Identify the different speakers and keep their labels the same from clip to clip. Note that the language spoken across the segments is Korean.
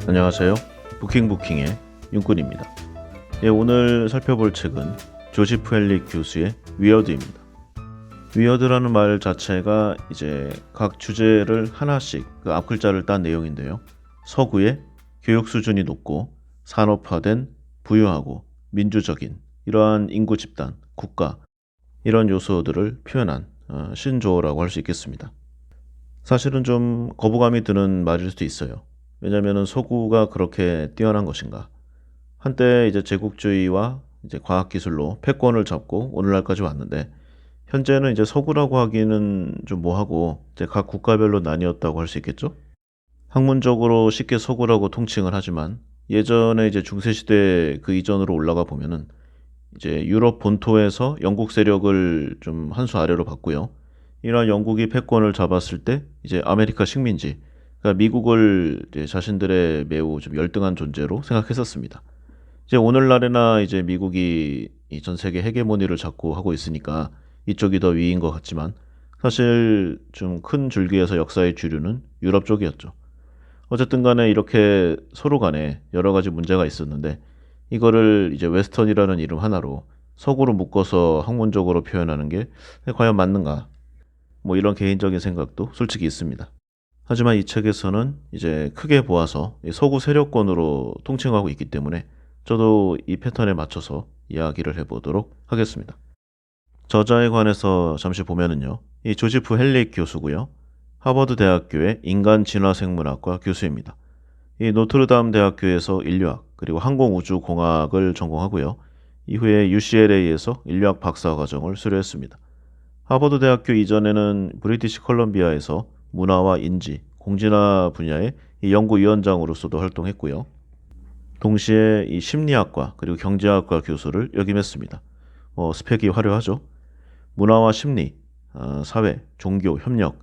Speaker 1: 안녕하세요. 부킹의 윤군입니다. 오늘 살펴볼 책은 조지프 헬릭 교수의 위어드입니다. 위어드라는 말 자체가 이제 각 주제를 하나씩 그 앞글자를 딴 내용인데요. 서구의 교육 수준이 높고 산업화된 부유하고 민주적인 이러한 인구 집단, 국가 이런 요소들을 표현한 신조어라고 할 수 있겠습니다. 사실은 좀 거부감이 드는 말일 수도 있어요. 왜냐하면 서구가 그렇게 뛰어난 것인가? 한때 이제 제국주의와 이제 과학기술로 패권을 잡고 오늘날까지 왔는데 현재는 이제 서구라고 하기는 좀 뭐하고 이제 각 국가별로 나뉘었다고 할 수 있겠죠? 학문적으로 쉽게 서구라고 통칭을 하지만 예전에 이제 중세시대 그 이전으로 올라가 보면은 이제 유럽 본토에서 영국 세력을 좀 한 수 아래로 봤고요. 이러한 영국이 패권을 잡았을 때 이제 아메리카 식민지, 그러니까 미국을 이제 자신들의 매우 좀 열등한 존재로 생각했었습니다. 이제 오늘날에나 이제 미국이 이 전 세계 헤게모니를 잡고 하고 있으니까 이쪽이 더 위인 것 같지만 사실 좀 큰 줄기에서 역사의 주류는 유럽 쪽이었죠. 어쨌든 간에 이렇게 서로 간에 여러 가지 문제가 있었는데 이거를 이제 웨스턴이라는 이름 하나로 서구로 묶어서 학문적으로 표현하는 게 과연 맞는가? 뭐 이런 개인적인 생각도 솔직히 있습니다. 하지만 이 책에서는 이제 크게 보아서 이 서구 세력권으로 통칭하고 있기 때문에 저도 이 패턴에 맞춰서 이야기를 해보도록 하겠습니다. 저자에 관해서 잠시 보면은요. 이 조지프 헬릭 교수고요. 하버드 대학교의 인간진화생물학과 교수입니다. 이 노트르담 대학교에서 인류학 그리고 항공우주공학을 전공하고요. 이후에 UCLA에서 인류학 박사과정을 수료했습니다. 하버드 대학교 이전에는 브리티시 컬럼비아에서 문화와 인지, 공진화 분야의 이 연구위원장으로서도 활동했고요. 동시에 이 심리학과 그리고 경제학과 교수를 역임했습니다. 스펙이 화려하죠. 문화와 심리, 사회, 종교, 협력,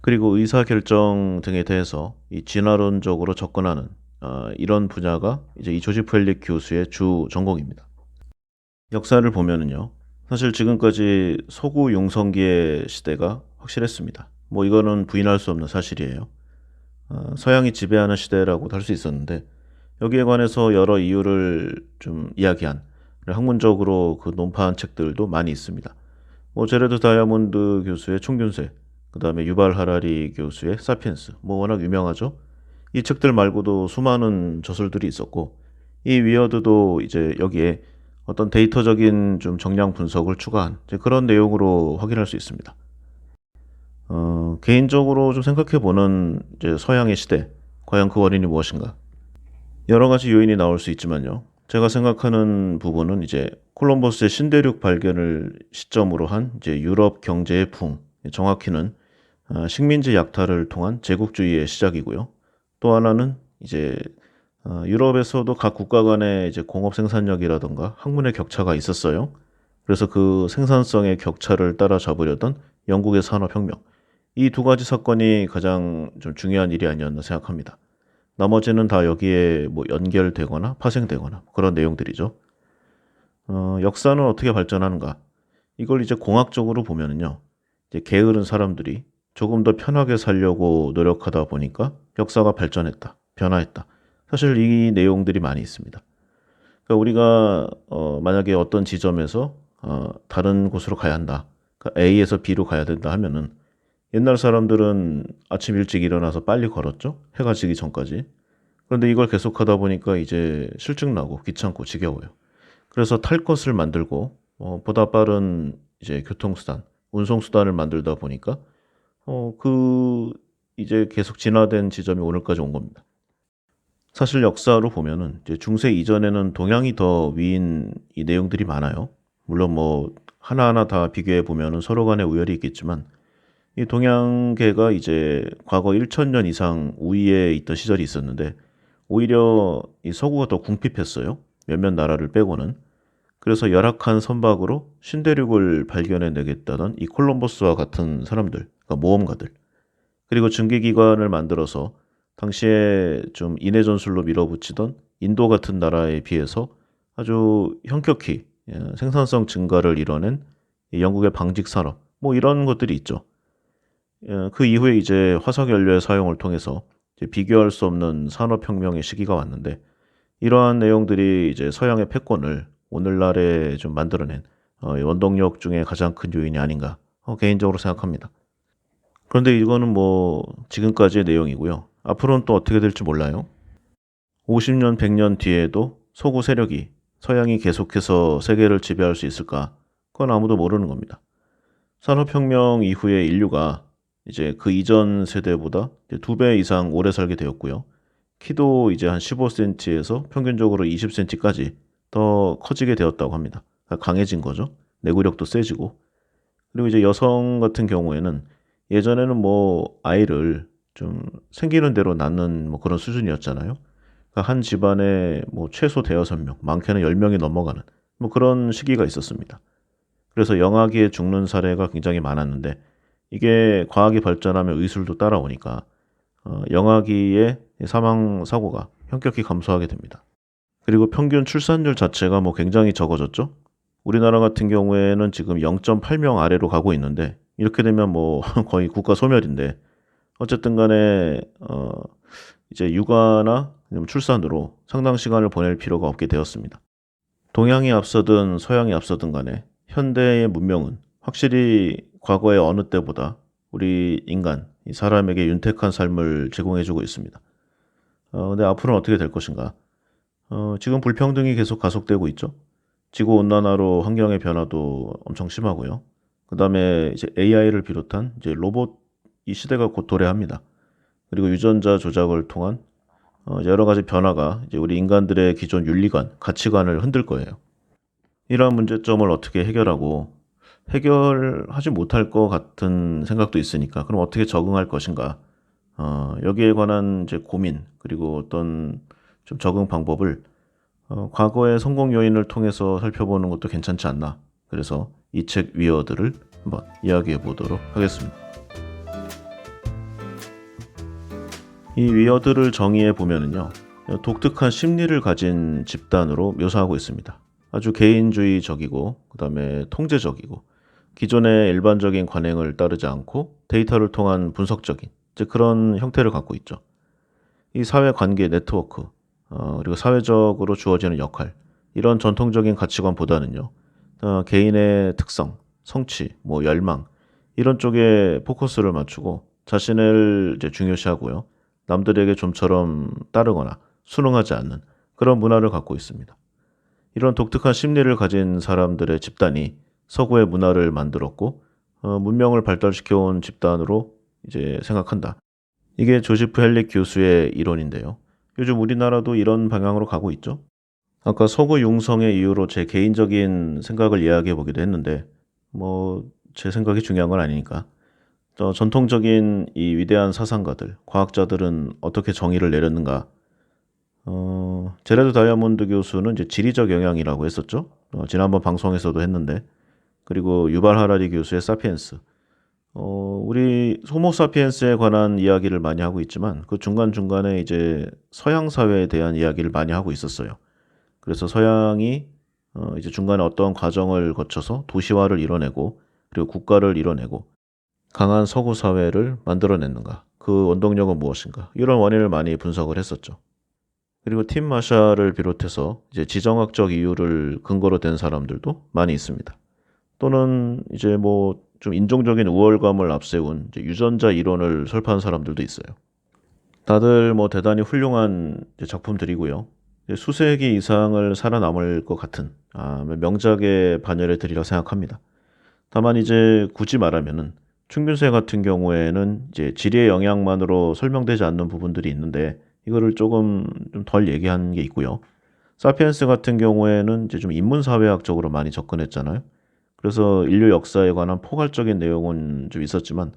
Speaker 1: 그리고 의사결정 등에 대해서 이 진화론적으로 접근하는 이런 분야가 이제 이 조지프 헬릭 교수의 주 전공입니다. 역사를 보면은요. 사실 지금까지 서구 용성기의 시대가 확실했습니다. 뭐 이거는 부인할 수 없는 사실이에요. 서양이 지배하는 시대라고도 할 수 있었는데 여기에 관해서 여러 이유를 좀 이야기한 학문적으로 그 논파한 책들도 많이 있습니다. 뭐 제레드 다이아몬드 교수의 총균세, 그 다음에 유발 하라리 교수의 사피엔스, 뭐 워낙 유명하죠. 이 책들 말고도 수많은 저술들이 있었고 이 위어드도 이제 여기에 어떤 데이터적인 좀 정량 분석을 추가한 이제 그런 내용으로 확인할 수 있습니다. 개인적으로 좀 생각해 보는 이제 서양의 시대, 과연 그 원인이 무엇인가? 여러 가지 요인이 나올 수 있지만요. 제가 생각하는 부분은 이제 콜럼버스의 신대륙 발견을 시점으로 한 이제 유럽 경제의 붕, 정확히는 식민지 약탈을 통한 제국주의의 시작이고요. 또 하나는 이제 유럽에서도 각 국가 간의 이제 공업 생산력이라던가 학문의 격차가 있었어요. 그래서 그 생산성의 격차를 따라잡으려던 영국의 산업혁명. 이 두 가지 사건이 가장 좀 중요한 일이 아니었나 생각합니다. 나머지는 다 여기에 뭐 연결되거나 파생되거나 그런 내용들이죠. 역사는 어떻게 발전하는가? 이걸 이제 공학적으로 보면은요. 이제 게으른 사람들이 조금 더 편하게 살려고 노력하다 보니까 역사가 발전했다, 변화했다. 사실 이 내용들이 많이 있습니다. 그러니까 우리가 만약에 어떤 지점에서 다른 곳으로 가야 한다. 그러니까 A에서 B로 가야 된다 하면은 옛날 사람들은 아침 일찍 일어나서 빨리 걸었죠. 해가 지기 전까지. 그런데 이걸 계속하다 보니까 이제 실증나고 귀찮고 지겨워요. 그래서 탈 것을 만들고 보다 빠른 이제 교통수단, 운송수단을 만들다 보니까 그 이제 계속 진화된 지점이 오늘까지 온 겁니다. 사실 역사로 보면은 이제 중세 이전에는 동양이 더 위인 이 내용들이 많아요. 물론 뭐 하나하나 다 비교해 보면은 서로 간에 우열이 있겠지만 이 동양계가 이제 과거 1000년 이상 우위에 있던 시절이 있었는데 오히려 이 서구가 더 궁핍했어요. 몇몇 나라를 빼고는. 그래서 열악한 선박으로 신대륙을 발견해 내겠다던 이 콜럼버스와 같은 사람들, 그러니까 모험가들. 그리고 증기기관을 만들어서 당시에 좀 인해 전술로 밀어붙이던 인도 같은 나라에 비해서 아주 현격히 생산성 증가를 이뤄낸 이 영국의 방직 산업, 뭐 이런 것들이 있죠. 그 이후에 이제 화석 연료의 사용을 통해서 이제 비교할 수 없는 산업혁명의 시기가 왔는데 이러한 내용들이 이제 서양의 패권을 오늘날에 좀 만들어낸 이 원동력 중에 가장 큰 요인이 아닌가 개인적으로 생각합니다. 그런데 이거는 뭐 지금까지의 내용이고요. 앞으로는 또 어떻게 될지 몰라요. 50년, 100년 뒤에도 서구 세력이 서양이 계속해서 세계를 지배할 수 있을까? 그건 아무도 모르는 겁니다. 산업혁명 이후에 인류가 이제 그 이전 세대보다 2배 이상 오래 살게 되었고요. 키도 이제 한 15cm에서 평균적으로 20cm까지 더 커지게 되었다고 합니다. 그러니까 강해진 거죠. 내구력도 세지고. 그리고 이제 여성 같은 경우에는 예전에는 뭐 아이를 좀 생기는 대로 낳는 뭐 그런 수준이었잖아요. 그러니까 한 집안에 뭐 최소 대여섯 명, 많게는 10명이 넘어가는 뭐 그런 시기가 있었습니다. 그래서 영아기에 죽는 사례가 굉장히 많았는데 이게 과학이 발전하면 의술도 따라오니까 영아기의 사망 사고가 현격히 감소하게 됩니다. 그리고 평균 출산율 자체가 뭐 굉장히 적어졌죠. 우리나라 같은 경우에는 지금 0.8명 아래로 가고 있는데 이렇게 되면 뭐 거의 국가 소멸인데 어쨌든 간에 이제 육아나 출산으로 상당 시간을 보낼 필요가 없게 되었습니다. 동양이 앞서든 서양이 앞서든 간에 현대의 문명은 확실히 과거의 어느 때보다 우리 인간, 이 사람에게 윤택한 삶을 제공해주고 있습니다. 근데 앞으로는 어떻게 될 것인가? 지금 불평등이 계속 가속되고 있죠. 지구온난화로 환경의 변화도 엄청 심하고요. 그 다음에 이제 AI를 비롯한 이제 로봇 이 시대가 곧 도래합니다. 그리고 유전자 조작을 통한 여러 가지 변화가 이제 우리 인간들의 기존 윤리관, 가치관을 흔들 거예요. 이러한 문제점을 어떻게 해결하고 해결하지 못할 것 같은 생각도 있으니까 그럼 어떻게 적응할 것인가? 여기에 관한 이제 고민 그리고 어떤 좀 적응 방법을 과거의 성공 요인을 통해서 살펴보는 것도 괜찮지 않나. 그래서 이 책 위어드를 한번 이야기해 보도록 하겠습니다. 이 위어드를 정의해 보면은요, 독특한 심리를 가진 집단으로 묘사하고 있습니다. 아주 개인주의적이고, 그 다음에 통제적이고, 기존의 일반적인 관행을 따르지 않고 데이터를 통한 분석적인 이제 그런 형태를 갖고 있죠. 이 사회관계 네트워크, 그리고 사회적으로 주어지는 역할, 이런 전통적인 가치관보다는요, 개인의 특성, 성취, 뭐 열망, 이런 쪽에 포커스를 맞추고 자신을 이제 중요시하고요. 남들에게 좀처럼 따르거나 순응하지 않는 그런 문화를 갖고 있습니다. 이런 독특한 심리를 가진 사람들의 집단이 서구의 문화를 만들었고 문명을 발달시켜온 집단으로 이제 생각한다. 이게 조지프 헬릭 교수의 이론인데요. 요즘 우리나라도 이런 방향으로 가고 있죠. 아까 서구 융성의 이유로 제 개인적인 생각을 이야기해 보기도 했는데 뭐 제 생각이 중요한 건 아니니까 전통적인 이 위대한 사상가들, 과학자들은 어떻게 정의를 내렸는가? 제레드 다이아몬드 교수는 이제 지리적 영향이라고 했었죠. 지난번 방송에서도 했는데, 그리고 유발 하라리 교수의 사피엔스. 우리 호모 사피엔스에 관한 이야기를 많이 하고 있지만 그 중간중간에 이제 서양 사회에 대한 이야기를 많이 하고 있었어요. 그래서 서양이 이제 중간에 어떤 과정을 거쳐서 도시화를 이뤄내고 그리고 국가를 이뤄내고 강한 서구 사회를 만들어냈는가? 그 원동력은 무엇인가? 이런 원인을 많이 분석을 했었죠. 그리고 팀 마샬을 비롯해서 이제 지정학적 이유를 근거로 댄 사람들도 많이 있습니다. 또는 이제 뭐 좀 인종적인 우월감을 앞세운 이제 유전자 이론을 설파한 사람들도 있어요. 다들 뭐 대단히 훌륭한 작품들이고요. 수세기 이상을 살아남을 것 같은 명작의 반열애들이라 생각합니다. 다만 이제 굳이 말하면은 충균세 같은 경우에는 이제 지리의 영향만으로 설명되지 않는 부분들이 있는데 이거를 조금 좀 덜 얘기한 게 있고요. 사피엔스 같은 경우에는 이제 좀 인문사회학적으로 많이 접근했잖아요. 그래서 인류 역사에 관한 포괄적인 내용은 좀 있었지만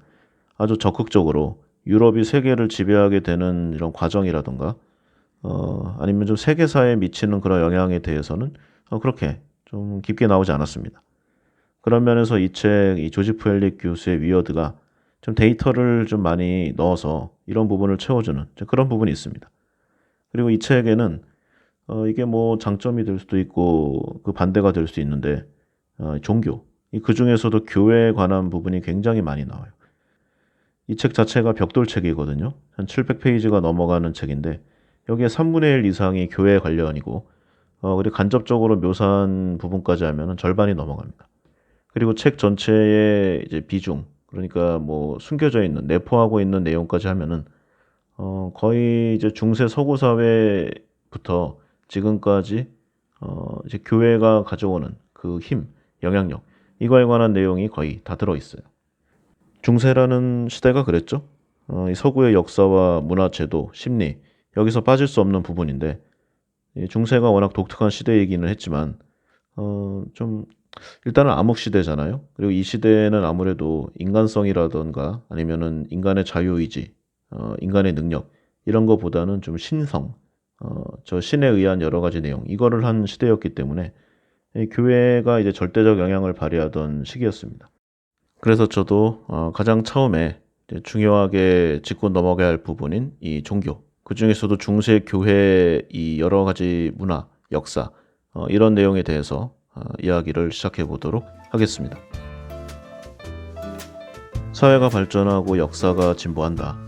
Speaker 1: 아주 적극적으로 유럽이 세계를 지배하게 되는 이런 과정이라던가 아니면 좀 세계사에 미치는 그런 영향에 대해서는 그렇게 좀 깊게 나오지 않았습니다. 그런 면에서 이 책, 이 조지프 헬릭 교수의 위어드가 좀 데이터를 좀 많이 넣어서 이런 부분을 채워주는 그런 부분이 있습니다. 그리고 이 책에는 이게 뭐 장점이 될 수도 있고 그 반대가 될 수 있는데 종교, 그 중에서도 교회에 관한 부분이 굉장히 많이 나와요. 이 책 자체가 벽돌책이거든요. 한 700페이지가 넘어가는 책인데 여기에 3분의 1 이상이 교회 관련이고 그리고 간접적으로 묘사한 부분까지 하면은 절반이 넘어갑니다. 그리고 책 전체의 이제 비중, 그러니까 뭐 숨겨져 있는 내포하고 있는 내용까지 하면은 거의 이제 중세 서구 사회부터 지금까지 이제 교회가 가져오는 그 힘, 영향력 이거에 관한 내용이 거의 다 들어 있어요. 중세라는 시대가 그랬죠. 이 서구의 역사와 문화, 제도, 심리 여기서 빠질 수 없는 부분인데 이 중세가 워낙 독특한 시대이기는 했지만 좀 일단은 암흑 시대잖아요. 그리고 이 시대에는 아무래도 인간성이라든가 아니면은 인간의 자유의지, 인간의 능력 이런 거보다는 좀 신성, 저 신에 의한 여러 가지 내용 이거를 한 시대였기 때문에 이 교회가 이제 절대적 영향을 발휘하던 시기였습니다. 그래서 저도 가장 처음에 이제 중요하게 짚고 넘어가야 할 부분인 이 종교, 그 중에서도 중세 교회의 이 여러 가지 문화, 역사 이런 내용에 대해서 이야기를 시작해 보도록 하겠습니다. 사회가 발전하고 역사가 진보한다.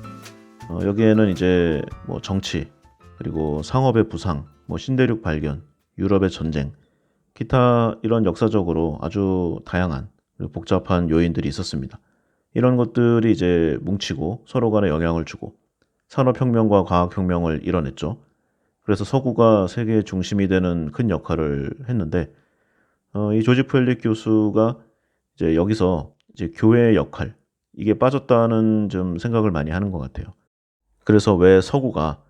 Speaker 1: 여기에는 이제 뭐 정치, 그리고 상업의 부상, 뭐 신대륙 발견, 유럽의 전쟁, 기타 이런 역사적으로 아주 다양한 그리고 복잡한 요인들이 있었습니다. 이런 것들이 이제 뭉치고 서로 간에 영향을 주고 산업혁명과 과학혁명을 이뤄냈죠. 그래서 서구가 세계의 중심이 되는 큰 역할을 했는데 이 조지프 헬릭 교수가 이제 여기서 이제 교회의 역할 이게 빠졌다는 좀 생각을 많이 하는 것 같아요. 그래서 왜 서구가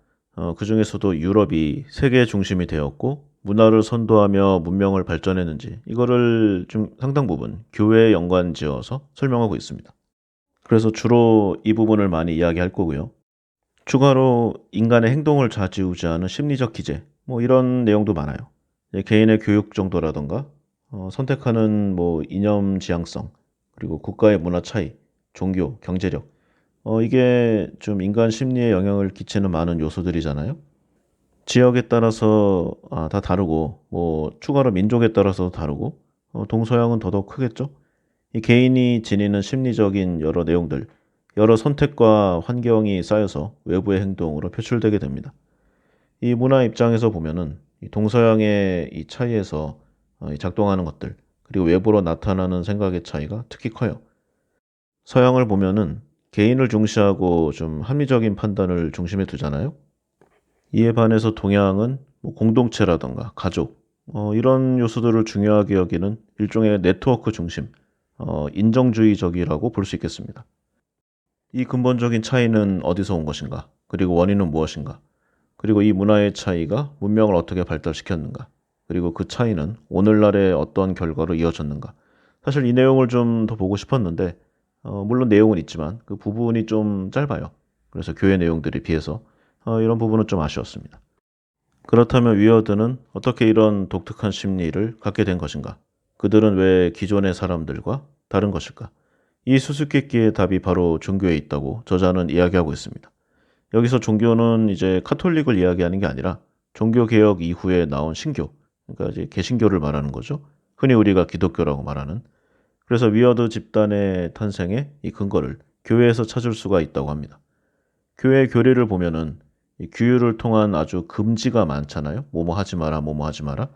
Speaker 1: 그 중에서도 유럽이 세계의 중심이 되었고 문화를 선도하며 문명을 발전했는지 이거를 좀 상당 부분 교회에 연관지어서 설명하고 있습니다. 그래서 주로 이 부분을 많이 이야기할 거고요. 추가로 인간의 행동을 좌지우지하는 심리적 기제 뭐 이런 내용도 많아요. 개인의 교육 정도라던가 선택하는 뭐 이념 지향성 그리고 국가의 문화 차이, 종교, 경제력 이게 좀 인간 심리에 영향을 끼치는 많은 요소들이잖아요. 지역에 따라서 다 다르고 뭐 추가로 민족에 따라서 다르고 동서양은 더더욱 크겠죠. 이 개인이 지니는 심리적인 여러 내용들, 여러 선택과 환경이 쌓여서 외부의 행동으로 표출되게 됩니다. 이 문화 입장에서 보면은 이 동서양의 이 차이에서 이 작동하는 것들, 그리고 외부로 나타나는 생각의 차이가 특히 커요. 서양을 보면은 개인을 중시하고 좀 합리적인 판단을 중심에 두잖아요. 이에 반해서 동양은 뭐 공동체라던가 가족 이런 요소들을 중요하게 여기는 일종의 네트워크 중심, 인정주의적이라고 볼 수 있겠습니다. 이 근본적인 차이는 어디서 온 것인가? 그리고 원인은 무엇인가? 그리고 이 문화의 차이가 문명을 어떻게 발달시켰는가? 그리고 그 차이는 오늘날의 어떤 결과로 이어졌는가? 사실 이 내용을 좀 더 보고 싶었는데 물론 내용은 있지만 그 부분이 좀 짧아요. 그래서 교회 내용들에 비해서 이런 부분은 좀 아쉬웠습니다. 그렇다면 위어드는 어떻게 이런 독특한 심리를 갖게 된 것인가? 그들은 왜 기존의 사람들과 다른 것일까? 이 수수께끼의 답이 바로 종교에 있다고 저자는 이야기하고 있습니다. 여기서 종교는 이제 카톨릭을 이야기하는 게 아니라 종교개혁 이후에 나온 신교, 그러니까 이제 개신교를 말하는 거죠. 흔히 우리가 기독교라고 말하는. 그래서 위어드 집단의 탄생의 이 근거를 교회에서 찾을 수가 있다고 합니다. 교회 교리를 보면은 이 규율을 통한 아주 금지가 많잖아요. 뭐뭐 하지 마라, 뭐뭐 하지 마라.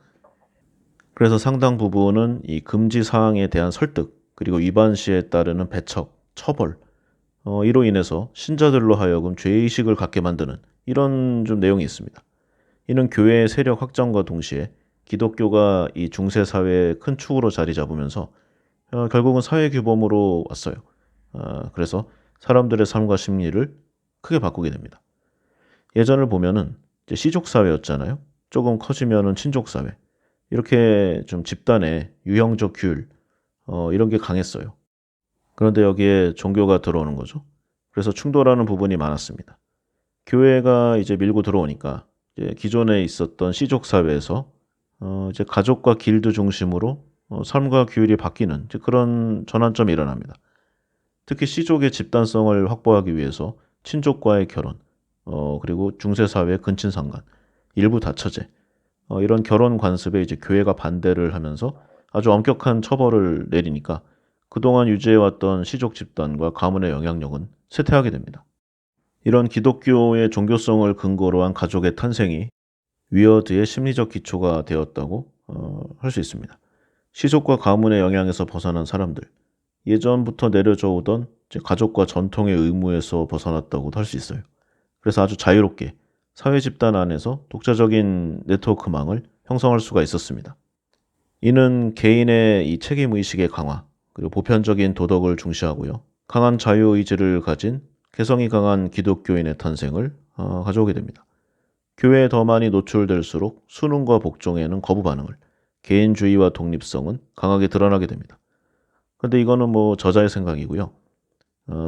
Speaker 1: 그래서 상당 부분은 이 금지 사항에 대한 설득, 그리고 위반 시에 따르는 배척, 처벌, 이로 인해서 신자들로 하여금 죄의식을 갖게 만드는 이런 좀 내용이 있습니다. 이는 교회의 세력 확장과 동시에 기독교가 이 중세 사회의 큰 축으로 자리 잡으면서 결국은 사회 규범으로 왔어요. 그래서 사람들의 삶과 심리를 크게 바꾸게 됩니다. 예전을 보면은 이제 시족 사회였잖아요. 조금 커지면은 친족 사회. 이렇게 좀 집단의 유형적 규율 이런 게 강했어요. 그런데 여기에 종교가 들어오는 거죠. 그래서 충돌하는 부분이 많았습니다. 교회가 이제 밀고 들어오니까 이제 기존에 있었던 시족 사회에서 이제 가족과 길드 중심으로 삶과 규율이 바뀌는 이제 그런 전환점이 일어납니다. 특히 시족의 집단성을 확보하기 위해서 친족과의 결혼, 그리고 중세 사회의 근친상간, 일부 다처제 이런 결혼 관습에 이제 교회가 반대를 하면서 아주 엄격한 처벌을 내리니까 그동안 유지해왔던 시족 집단과 가문의 영향력은 쇠퇴하게 됩니다. 이런 기독교의 종교성을 근거로 한 가족의 탄생이 위어드의 심리적 기초가 되었다고 할 수 있습니다. 시족과 가문의 영향에서 벗어난 사람들, 예전부터 내려져 오던 이제 가족과 전통의 의무에서 벗어났다고도 할 수 있어요. 그래서 아주 자유롭게 사회 집단 안에서 독자적인 네트워크망을 형성할 수가 있었습니다. 이는 개인의 이 책임의식의 강화, 그리고 보편적인 도덕을 중시하고요. 강한 자유의지를 가진 개성이 강한 기독교인의 탄생을 가져오게 됩니다. 교회에 더 많이 노출될수록 순응과 복종에는 거부 반응을, 개인주의와 독립성은 강하게 드러나게 됩니다. 그런데 이거는 뭐 저자의 생각이고요.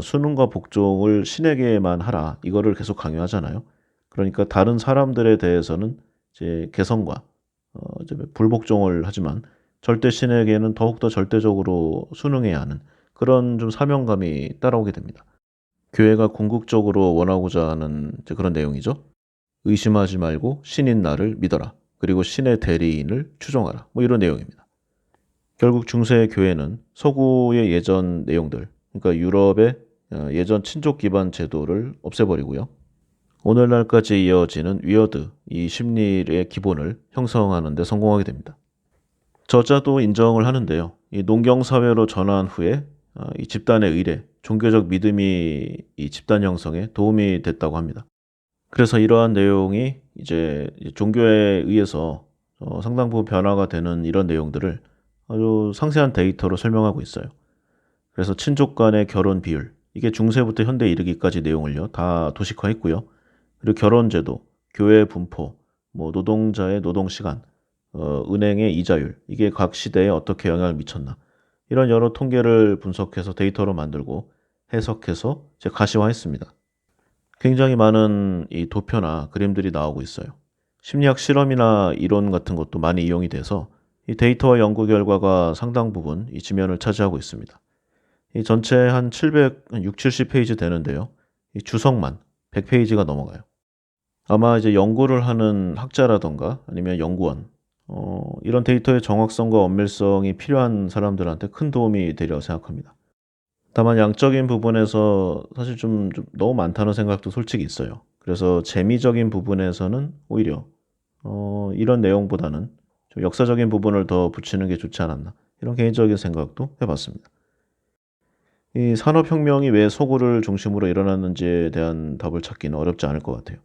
Speaker 1: 순응과 복종을 신에게만 하라, 이거를 계속 강요하잖아요. 그러니까 다른 사람들에 대해서는 이제 개성과 이제 불복종을 하지만 절대 신에게는 더욱더 절대적으로 순응해야 하는 그런 좀 사명감이 따라오게 됩니다. 교회가 궁극적으로 원하고자 하는 이제 그런 내용이죠. 의심하지 말고 신인 나를 믿어라. 그리고 신의 대리인을 추종하라. 뭐 이런 내용입니다. 결국 중세 교회는 서구의 예전 내용들, 그러니까 유럽의 예전 친족 기반 제도를 없애버리고요. 오늘날까지 이어지는 위어드, 이 심리의 기본을 형성하는 데 성공하게 됩니다. 저자도 인정을 하는데요. 이 농경사회로 전환 후에 이 집단의 의례, 종교적 믿음이 이 집단 형성에 도움이 됐다고 합니다. 그래서 이러한 내용이 이제 종교에 의해서 상당 부분 변화가 되는 이런 내용들을 아주 상세한 데이터로 설명하고 있어요. 그래서 친족 간의 결혼 비율, 이게 중세부터 현대에 이르기까지 내용을요, 다 도식화했고요. 그리고 결혼제도, 교회 분포, 뭐 노동자의 노동시간, 은행의 이자율, 이게 각 시대에 어떻게 영향을 미쳤나. 이런 여러 통계를 분석해서 데이터로 만들고 해석해서 이제 가시화했습니다. 굉장히 많은 이 도표나 그림들이 나오고 있어요. 심리학 실험이나 이론 같은 것도 많이 이용이 돼서 이 데이터와 연구 결과가 상당 부분 이 지면을 차지하고 있습니다. 이 전체 한 70페이지 되는데요. 이 주석만 100페이지가 넘어가요. 아마 이제 연구를 하는 학자라던가 아니면 연구원, 이런 데이터의 정확성과 엄밀성이 필요한 사람들한테 큰 도움이 되리라고 생각합니다. 다만 양적인 부분에서 사실 좀 너무 많다는 생각도 솔직히 있어요. 그래서 재미적인 부분에서는 오히려 이런 내용보다는 좀 역사적인 부분을 더 붙이는 게 좋지 않았나, 이런 개인적인 생각도 해봤습니다. 이 산업혁명이 왜 서구를 중심으로 일어났는지에 대한 답을 찾기는 어렵지 않을 것 같아요.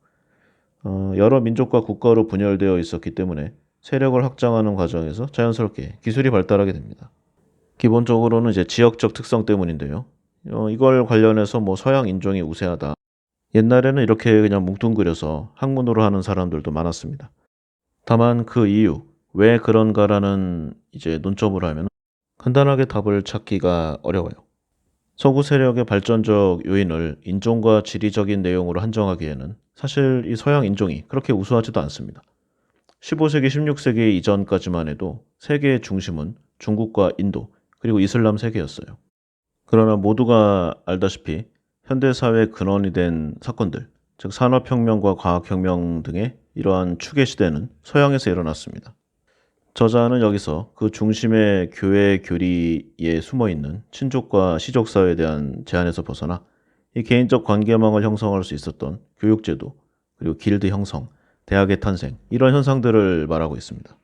Speaker 1: 여러 민족과 국가로 분열되어 있었기 때문에 세력을 확장하는 과정에서 자연스럽게 기술이 발달하게 됩니다. 기본적으로는 이제 지역적 특성 때문인데요. 이걸 관련해서 뭐 서양 인종이 우세하다, 옛날에는 이렇게 그냥 뭉뚱그려서 학문으로 하는 사람들도 많았습니다. 다만 그 이유, 왜 그런가라는 이제 논점으로 하면 간단하게 답을 찾기가 어려워요. 서구 세력의 발전적 요인을 인종과 지리적인 내용으로 한정하기에는 사실 이 서양 인종이 그렇게 우수하지도 않습니다. 15세기, 16세기 이전까지만 해도 세계의 중심은 중국과 인도, 그리고 이슬람 세계였어요. 그러나 모두가 알다시피 현대사회의 근원이 된 사건들, 즉 산업혁명과 과학혁명 등의 이러한 추계 시대는 서양에서 일어났습니다. 저자는 여기서 그 중심의 교회 교리에 숨어있는 친족과 시족사회에 대한 제한에서 벗어나 이 개인적 관계망을 형성할 수 있었던 교육제도, 그리고 길드 형성, 대학의 탄생, 이런 현상들을 말하고 있습니다.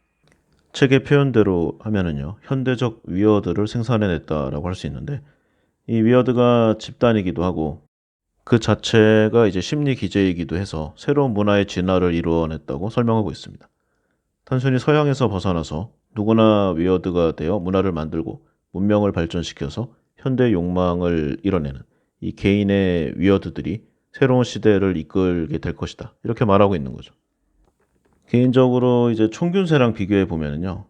Speaker 1: 책의 표현대로 하면은요, 현대적 위어드를 생산해냈다라고 할 수 있는데, 이 위어드가 집단이기도 하고 그 자체가 이제 심리 기제이기도 해서 새로운 문화의 진화를 이루어냈다고 설명하고 있습니다. 단순히 서양에서 벗어나서 누구나 위어드가 되어 문화를 만들고 문명을 발전시켜서 현대 욕망을 이뤄내는 이 개인의 위어드들이 새로운 시대를 이끌게 될 것이다, 이렇게 말하고 있는 거죠. 개인적으로 이제 총균세랑 비교해 보면은요,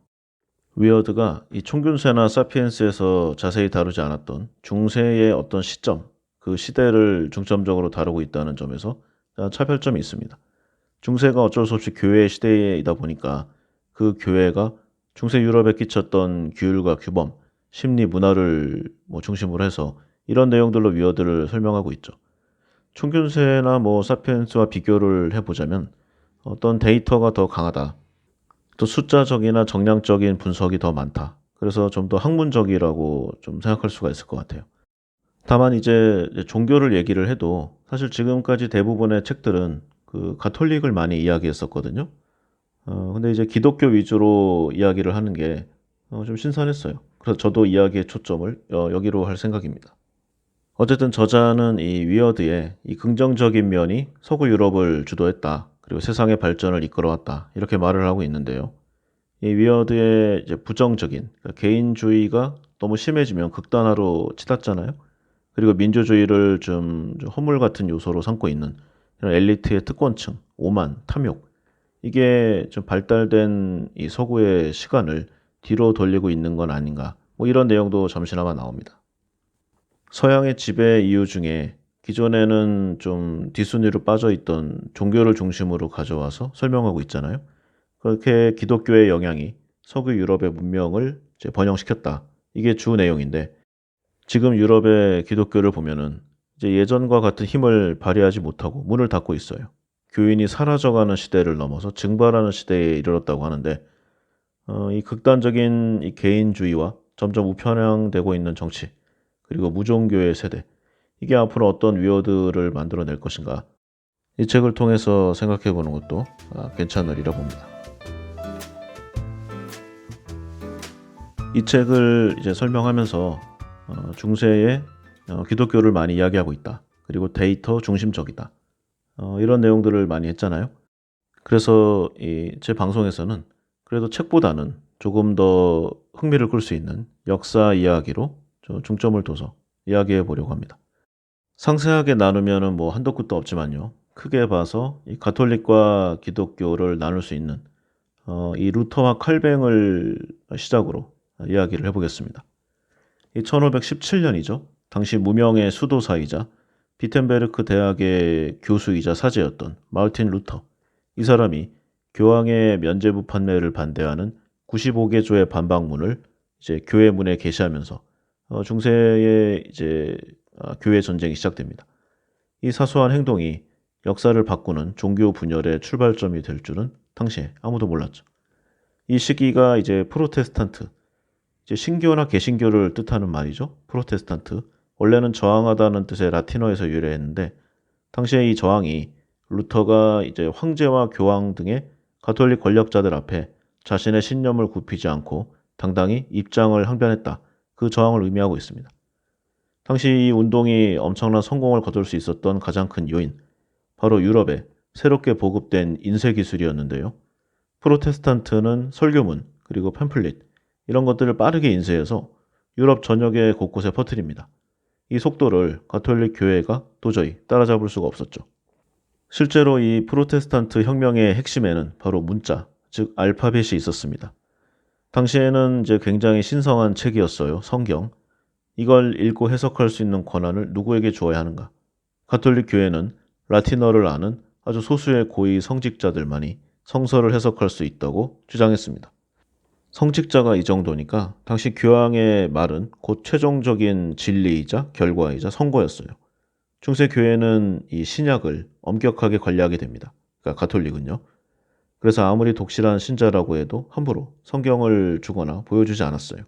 Speaker 1: 위어드가 이 총균세나 사피엔스에서 자세히 다루지 않았던 중세의 어떤 시점, 그 시대를 중점적으로 다루고 있다는 점에서 차별점이 있습니다. 중세가 어쩔 수 없이 교회의 시대이다 보니까 그 교회가 중세 유럽에 끼쳤던 규율과 규범, 심리 문화를 뭐 중심으로 해서 이런 내용들로 위어드를 설명하고 있죠. 총균세나 뭐 사피엔스와 비교를 해보자면 어떤 데이터가 더 강하다, 또 숫자적이나 정량적인 분석이 더 많다, 그래서 좀 더 학문적이라고 좀 생각할 수가 있을 것 같아요. 다만 이제 종교를 얘기를 해도 사실 지금까지 대부분의 책들은 그 가톨릭을 많이 이야기했었거든요. 근데 이제 기독교 위주로 이야기를 하는 게 좀 신선했어요. 그래서 저도 이야기의 초점을 여기로 할 생각입니다. 어쨌든 저자는 이 위어드의 이 긍정적인 면이 서구 유럽을 주도했다. 그리고 세상의 발전을 이끌어왔다. 이렇게 말을 하고 있는데요. 이 위어드의 이제 부정적인 그러니까 개인주의가 너무 심해지면 극단화로 치닫잖아요. 그리고 민주주의를 좀 허물 같은 요소로 삼고 있는 이런 엘리트의 특권층, 오만, 탐욕 이게 좀 발달된 이 서구의 시간을 뒤로 돌리고 있는 건 아닌가. 뭐 이런 내용도 잠시나마 나옵니다. 서양의 지배 이유 중에 기존에는 좀 뒷순위로 빠져 있던 종교를 중심으로 가져와서 설명하고 있잖아요. 그렇게 기독교의 영향이 서구 유럽의 문명을 이제 번영시켰다. 이게 주 내용인데 지금 유럽의 기독교를 보면은 이제 예전과 같은 힘을 발휘하지 못하고 문을 닫고 있어요. 교인이 사라져가는 시대를 넘어서 증발하는 시대에 이르렀다고 하는데 이 극단적인 이 개인주의와 점점 우편향되고 있는 정치 그리고 무종교의 세대 이게 앞으로 어떤 위어드를 만들어낼 것인가 이 책을 통해서 생각해 보는 것도 괜찮으리라 봅니다. 이 책을 이제 설명하면서 중세의 기독교를 많이 이야기하고 있다. 그리고 데이터 중심적이다. 이런 내용들을 많이 했잖아요. 그래서 제 방송에서는 그래도 책보다는 조금 더 흥미를 끌 수 있는 역사 이야기로 중점을 둬서 이야기해 보려고 합니다. 상세하게 나누면은 뭐 한도 끝도 없지만요. 크게 봐서 이 가톨릭과 기독교를 나눌 수 있는 이 루터와 칼뱅을 시작으로 이야기를 해보겠습니다. 이 1517년이죠. 당시 무명의 수도사이자 비텐베르크 대학의 교수이자 사제였던 마르틴 루터. 이 사람이 교황의 면죄부 판매를 반대하는 95개조의 반박문을 이제 교회 문에 게시하면서 중세의 이제 교회 전쟁이 시작됩니다. 이 사소한 행동이 역사를 바꾸는 종교 분열의 출발점이 될 줄은 당시에 아무도 몰랐죠. 이 시기가 이제 프로테스탄트, 이제 신교나 개신교를 뜻하는 말이죠. 프로테스탄트. 원래는 저항하다는 뜻의 라틴어에서 유래했는데 당시에 이 저항이 루터가 이제 황제와 교황 등의 가톨릭 권력자들 앞에 자신의 신념을 굽히지 않고 당당히 입장을 항변했다. 그 저항을 의미하고 있습니다. 당시 이 운동이 엄청난 성공을 거둘 수 있었던 가장 큰 요인, 바로 유럽에 새롭게 보급된 인쇄 기술이었는데요. 프로테스탄트는 설교문, 그리고 팸플릿, 이런 것들을 빠르게 인쇄해서 유럽 전역의 곳곳에 퍼뜨립니다. 이 속도를 가톨릭 교회가 도저히 따라잡을 수가 없었죠. 실제로 이 프로테스탄트 혁명의 핵심에는 바로 문자, 즉 알파벳이 있었습니다. 당시에는 이제 굉장히 신성한 책이었어요. 성경. 이걸 읽고 해석할 수 있는 권한을 누구에게 주어야 하는가? 가톨릭 교회는 라틴어를 아는 아주 소수의 고위 성직자들만이 성서를 해석할 수 있다고 주장했습니다. 성직자가 이 정도니까 당시 교황의 말은 곧 최종적인 진리이자 결과이자 선고였어요. 중세 교회는 이 신약을 엄격하게 관리하게 됩니다. 그러니까 가톨릭은요. 그래서 아무리 독실한 신자라고 해도 함부로 성경을 주거나 보여주지 않았어요.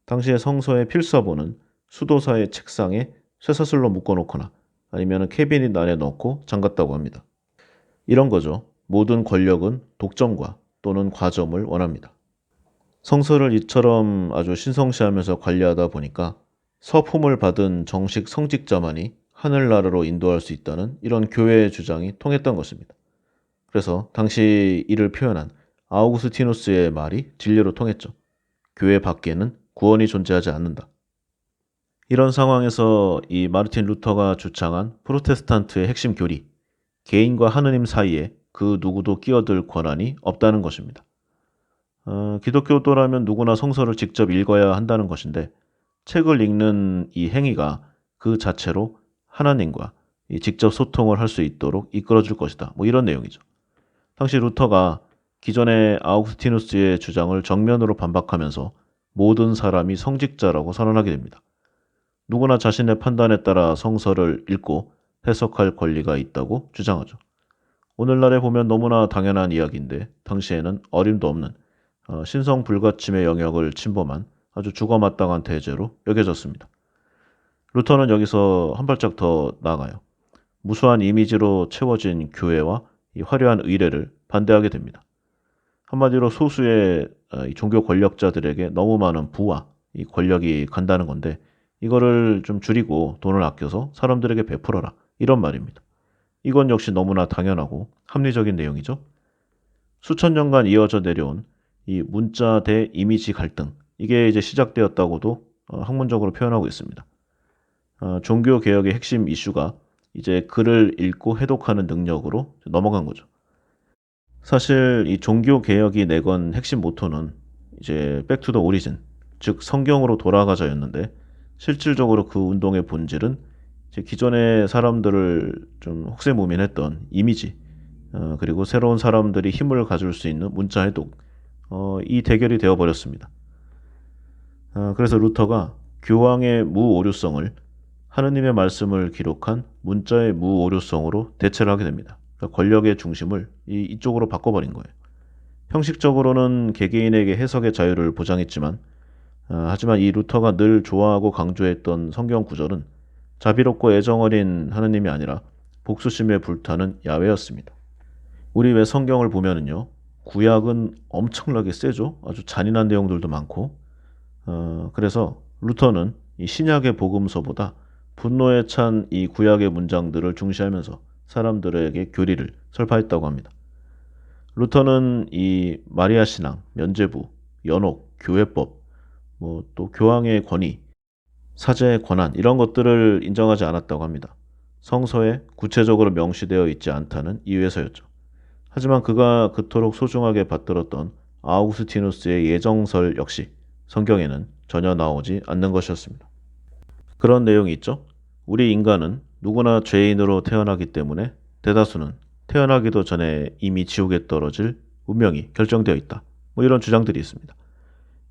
Speaker 1: 당시의 성서의 필사본은 수도사의 책상에 쇠사슬로 묶어놓거나 아니면 캐비닛 안에 넣고 잠갔다고 합니다. 이런 거죠. 모든 권력은 독점과 또는 과점을 원합니다. 성서를 이처럼 아주 신성시하면서 관리하다 보니까 서품을 받은 정식 성직자만이 하늘나라로 인도할 수 있다는 이런 교회의 주장이 통했던 것입니다. 그래서 당시 이를 표현한 아우구스티누스의 말이 진리로 통했죠. 교회 밖에는 구원이 존재하지 않는다. 이런 상황에서 이 마르틴 루터가 주창한 프로테스탄트의 핵심 교리, 개인과 하느님 사이에 그 누구도 끼어들 권한이 없다는 것입니다. 기독교도라면 누구나 성서를 직접 읽어야 한다는 것인데 책을 읽는 이 행위가 그 자체로 하나님과 직접 소통을 할 수 있도록 이끌어줄 것이다. 뭐 이런 내용이죠. 당시 루터가 기존의 아우구스티누스의 주장을 정면으로 반박하면서 모든 사람이 성직자라고 선언하게 됩니다. 누구나 자신의 판단에 따라 성서를 읽고 해석할 권리가 있다고 주장하죠. 오늘날에 보면 너무나 당연한 이야기인데 당시에는 어림도 없는 신성 불가침의 영역을 침범한 아주 죽어마땅한 대죄로 여겨졌습니다. 루터는 여기서 한 발짝 더 나아가요. 무수한 이미지로 채워진 교회와 이 화려한 의례를 반대하게 됩니다. 한마디로 소수의 이 종교 권력자들에게 너무 많은 부와 이 권력이 간다는 건데 이거를 좀 줄이고 돈을 아껴서 사람들에게 베풀어라. 이런 말입니다. 이건 역시 너무나 당연하고 합리적인 내용이죠. 수천 년간 이어져 내려온 이 문자 대 이미지 갈등, 이게 이제 시작되었다고도 학문적으로 표현하고 있습니다. 종교 개혁의 핵심 이슈가 이제 글을 읽고 해독하는 능력으로 넘어간 거죠. 사실 이 종교 개혁이 내건 핵심 모토는 이제 백투 더 오리진, 즉 성경으로 돌아가자였는데 실질적으로 그 운동의 본질은 이제 기존의 사람들을 좀 혹세무민했던 이미지, 그리고 새로운 사람들이 힘을 가질 수 있는 문자 해독, 이 대결이 되어버렸습니다. 그래서 루터가 교황의 무오류성을 하느님의 말씀을 기록한 문자의 무오류성으로 대체를 하게 됩니다. 그러니까 권력의 중심을 이쪽으로 바꿔버린 거예요. 형식적으로는 개개인에게 해석의 자유를 보장했지만, 하지만 이 루터가 늘 좋아하고 강조했던 성경 구절은 자비롭고 애정어린 하느님이 아니라 복수심에 불타는 야훼였습니다. 우리 왜 성경을 보면은요, 구약은 엄청나게 세죠. 아주 잔인한 내용들도 많고, 그래서 루터는 이 신약의 복음서보다 분노에 찬 이 구약의 문장들을 중시하면서 사람들에게 교리를 설파했다고 합니다. 루터는 이 마리아 신앙, 면죄부, 연옥, 교회법, 뭐 또 교황의 권위, 사제의 권한 이런 것들을 인정하지 않았다고 합니다. 성서에 구체적으로 명시되어 있지 않다는 이유에서였죠. 하지만 그가 그토록 소중하게 받들었던 아우구스티누스의 예정설 역시 성경에는 전혀 나오지 않는 것이었습니다. 그런 내용이 있죠. 우리 인간은 누구나 죄인으로 태어나기 때문에 대다수는 태어나기도 전에 이미 지옥에 떨어질 운명이 결정되어 있다. 뭐 이런 주장들이 있습니다.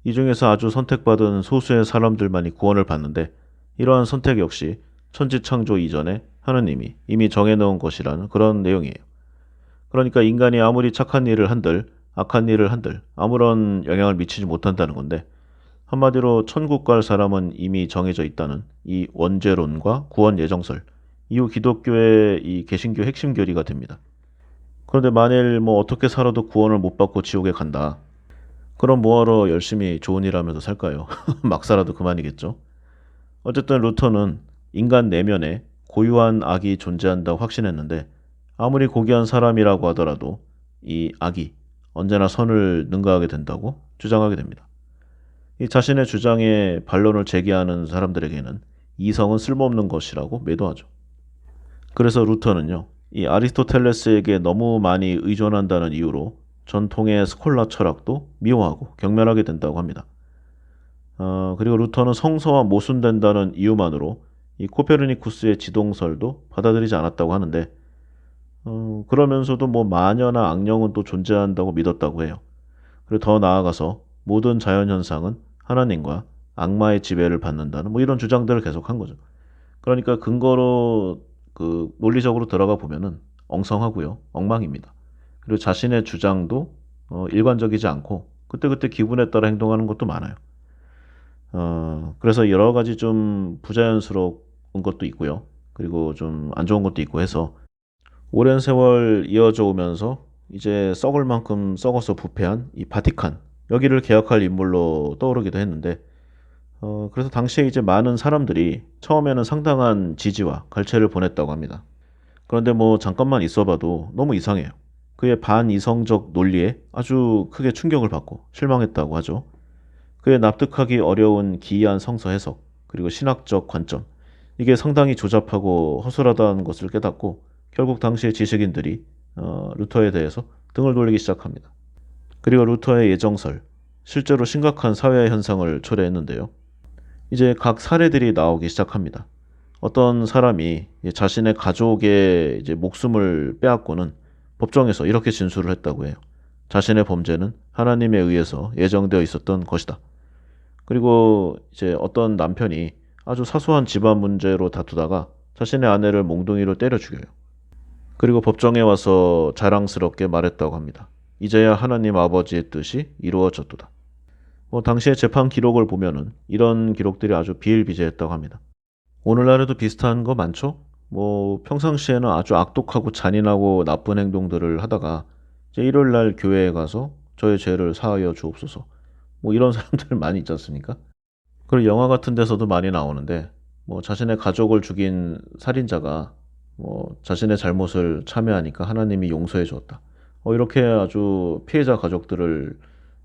Speaker 1: 이 중에서 아주 선택받은 소수의 사람들만이 구원을 받는데 이러한 선택 역시 천지창조 이전에 하느님이 이미 정해놓은 것이라는 그런 내용이에요. 그러니까 인간이 아무리 착한 일을 한들 악한 일을 한들 아무런 영향을 미치지 못한다는 건데 한마디로 천국 갈 사람은 이미 정해져 있다는 이 원죄론과 구원 예정설, 이후 기독교의 이 개신교 핵심 교리가 됩니다. 그런데 만일 뭐 어떻게 살아도 구원을 못 받고 지옥에 간다. 그럼 뭐하러 열심히 좋은 일 하면서 살까요? 막 살아도 그만이겠죠. 어쨌든 루터는 인간 내면에 고유한 악이 존재한다고 확신했는데 아무리 고귀한 사람이라고 하더라도 이 악이 언제나 선을 능가하게 된다고 주장하게 됩니다. 이 자신의 주장에 반론을 제기하는 사람들에게는 이성은 쓸모없는 것이라고 매도하죠. 그래서 루터는요, 이 아리스토텔레스에게 너무 많이 의존한다는 이유로 전통의 스콜라 철학도 미워하고 경멸하게 된다고 합니다. 그리고 루터는 성서와 모순된다는 이유만으로 이 코페르니쿠스의 지동설도 받아들이지 않았다고 하는데, 그러면서도 뭐 마녀나 악령은 또 존재한다고 믿었다고 해요. 그리고 더 나아가서 모든 자연현상은 하나님과 악마의 지배를 받는다는 뭐 이런 주장들을 계속한 거죠. 그러니까 근거로 그 논리적으로 들어가 보면은 엉성하고요, 엉망입니다. 그리고 자신의 주장도 일관적이지 않고 그때그때 기분에 따라 행동하는 것도 많아요. 그래서 여러 가지 좀 부자연스러운 것도 있고요. 그리고 좀 안 좋은 것도 있고 해서 오랜 세월 이어져 오면서 이제 썩을 만큼 썩어서 부패한 이 바티칸, 여기를 개혁할 인물로 떠오르기도 했는데, 그래서 당시에 이제 많은 사람들이 처음에는 상당한 지지와 갈채를 보냈다고 합니다. 그런데 뭐 잠깐만 있어봐도 너무 이상해요. 그의 반이성적 논리에 아주 크게 충격을 받고 실망했다고 하죠. 그의 납득하기 어려운 기이한 성서 해석, 그리고 신학적 관점, 이게 상당히 조잡하고 허술하다는 것을 깨닫고 결국 당시의 지식인들이 루터에 대해서 등을 돌리기 시작합니다. 그리고 루터의 예정설, 실제로 심각한 사회 현상을 초래했는데요. 이제 각 사례들이 나오기 시작합니다. 어떤 사람이 자신의 가족의 이제 목숨을 빼앗고는 법정에서 이렇게 진술을 했다고 해요. 자신의 범죄는 하나님에 의해서 예정되어 있었던 것이다. 그리고 이제 어떤 남편이 아주 사소한 집안 문제로 다투다가 자신의 아내를 몽둥이로 때려 죽여요. 그리고 법정에 와서 자랑스럽게 말했다고 합니다. 이제야 하나님 아버지의 뜻이 이루어졌도다. 당시의 재판 기록을 보면은 이런 기록들이 아주 비일비재했다고 합니다. 오늘날에도 비슷한 거 많죠? 뭐 평상시에는 아주 악독하고 잔인하고 나쁜 행동들을 하다가 이제 일요일 날 교회에 가서 저의 죄를 사하여 주옵소서. 뭐 이런 사람들 많이 있지 않습니까? 그리고 영화 같은 데서도 많이 나오는데 뭐 자신의 가족을 죽인 살인자가 뭐 자신의 잘못을 참회하니까 하나님이 용서해 주었다. 이렇게 아주 피해자 가족들을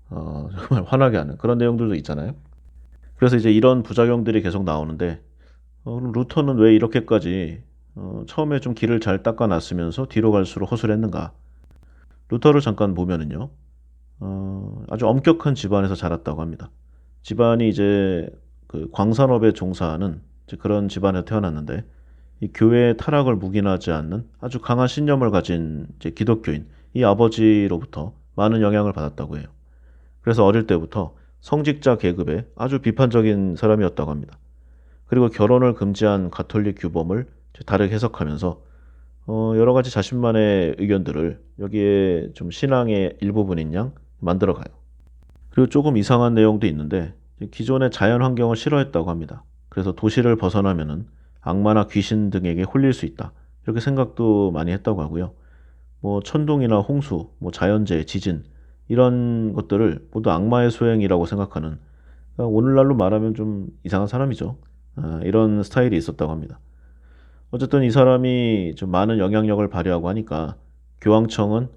Speaker 1: 정말 화나게 하는 그런 내용들도 있잖아요. 그래서 이제 이런 부작용들이 계속 나오는데 그럼 루터는 왜 이렇게까지 처음에 좀 길을 잘 닦아놨으면서 뒤로 갈수록 허술했는가? 루터를 잠깐 보면은요, 아주 엄격한 집안에서 자랐다고 합니다. 집안이 이제 그 광산업에 종사하는 이제 그런 집안에 태어났는데 이 교회의 타락을 묵인하지 않는 아주 강한 신념을 가진 이제 기독교인 이 아버지로부터 많은 영향을 받았다고 해요. 그래서 어릴 때부터 성직자 계급에 아주 비판적인 사람이었다고 합니다. 그리고 결혼을 금지한 가톨릭 규범을 다르게 해석하면서 여러 가지 자신만의 의견들을 여기에 좀 신앙의 일부분인 양 만들어가요. 그리고 조금 이상한 내용도 있는데 기존의 자연 환경을 싫어했다고 합니다. 그래서 도시를 벗어나면은 악마나 귀신 등에게 홀릴 수 있다. 이렇게 생각도 많이 했다고 하고요. 뭐 천둥이나 홍수, 뭐 자연재해, 지진 이런 것들을 모두 악마의 소행이라고 생각하는 오늘날로 말하면 좀 이상한 사람이죠. 이런 스타일이 있었다고 합니다. 어쨌든 이 사람이 좀 많은 영향력을 발휘하고 하니까 교황청은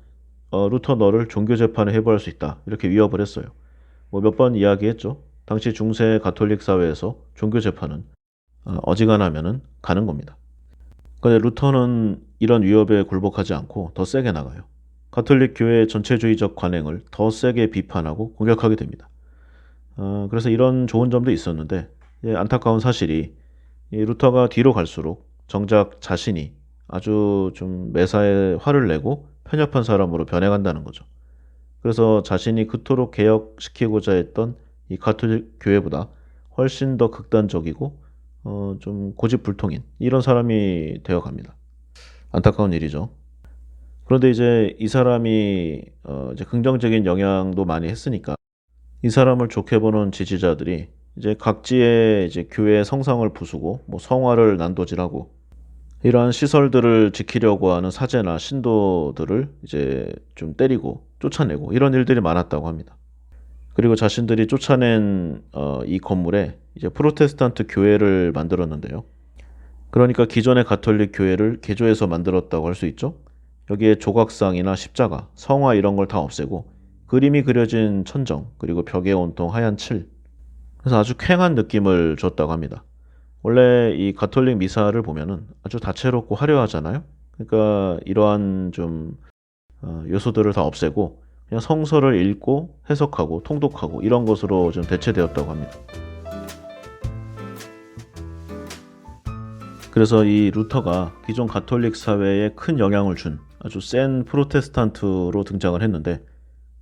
Speaker 1: 루터 너를 종교 재판에 해부할 수 있다 이렇게 위협을 했어요. 뭐 몇 번 이야기했죠. 당시 중세 가톨릭 사회에서 종교 재판은 어지간하면은 가는 겁니다. 그런데 루터는 이런 위협에 굴복하지 않고 더 세게 나가요. 가톨릭 교회의 전체주의적 관행을 더 세게 비판하고 공격하게 됩니다. 그래서 이런 좋은 점도 있었는데 안타까운 사실이 이 루터가 뒤로 갈수록 정작 자신이 아주 좀 매사에 화를 내고 편협한 사람으로 변해간다는 거죠. 그래서 자신이 그토록 개혁시키고자 했던 이 가톨릭 교회보다 훨씬 더 극단적이고 좀 고집불통인 이런 사람이 되어갑니다. 안타까운 일이죠. 그런데 이제 이 사람이 이제 긍정적인 영향도 많이 했으니까 이 사람을 좋게 보는 지지자들이 이제 각지의 이제 교회 성상을 부수고 뭐 성화를 난도질하고 이러한 시설들을 지키려고 하는 사제나 신도들을 이제 좀 때리고 쫓아내고 이런 일들이 많았다고 합니다. 그리고 자신들이 쫓아낸 이 건물에 이제 프로테스탄트 교회를 만들었는데요. 그러니까 기존의 가톨릭 교회를 개조해서 만들었다고 할 수 있죠. 여기에 조각상이나 십자가, 성화 이런 걸 다 없애고 그림이 그려진 천정 그리고 벽에 온통 하얀 칠 그래서 아주 쾌한 느낌을 줬다고 합니다. 원래 이 가톨릭 미사를 보면은 아주 다채롭고 화려하잖아요. 그러니까 이러한 좀 요소들을 다 없애고 그냥 성서를 읽고 해석하고 통독하고 이런 것으로 좀 대체되었다고 합니다. 그래서 이 루터가 기존 가톨릭 사회에 큰 영향을 준 아주 센 프로테스탄트로 등장을 했는데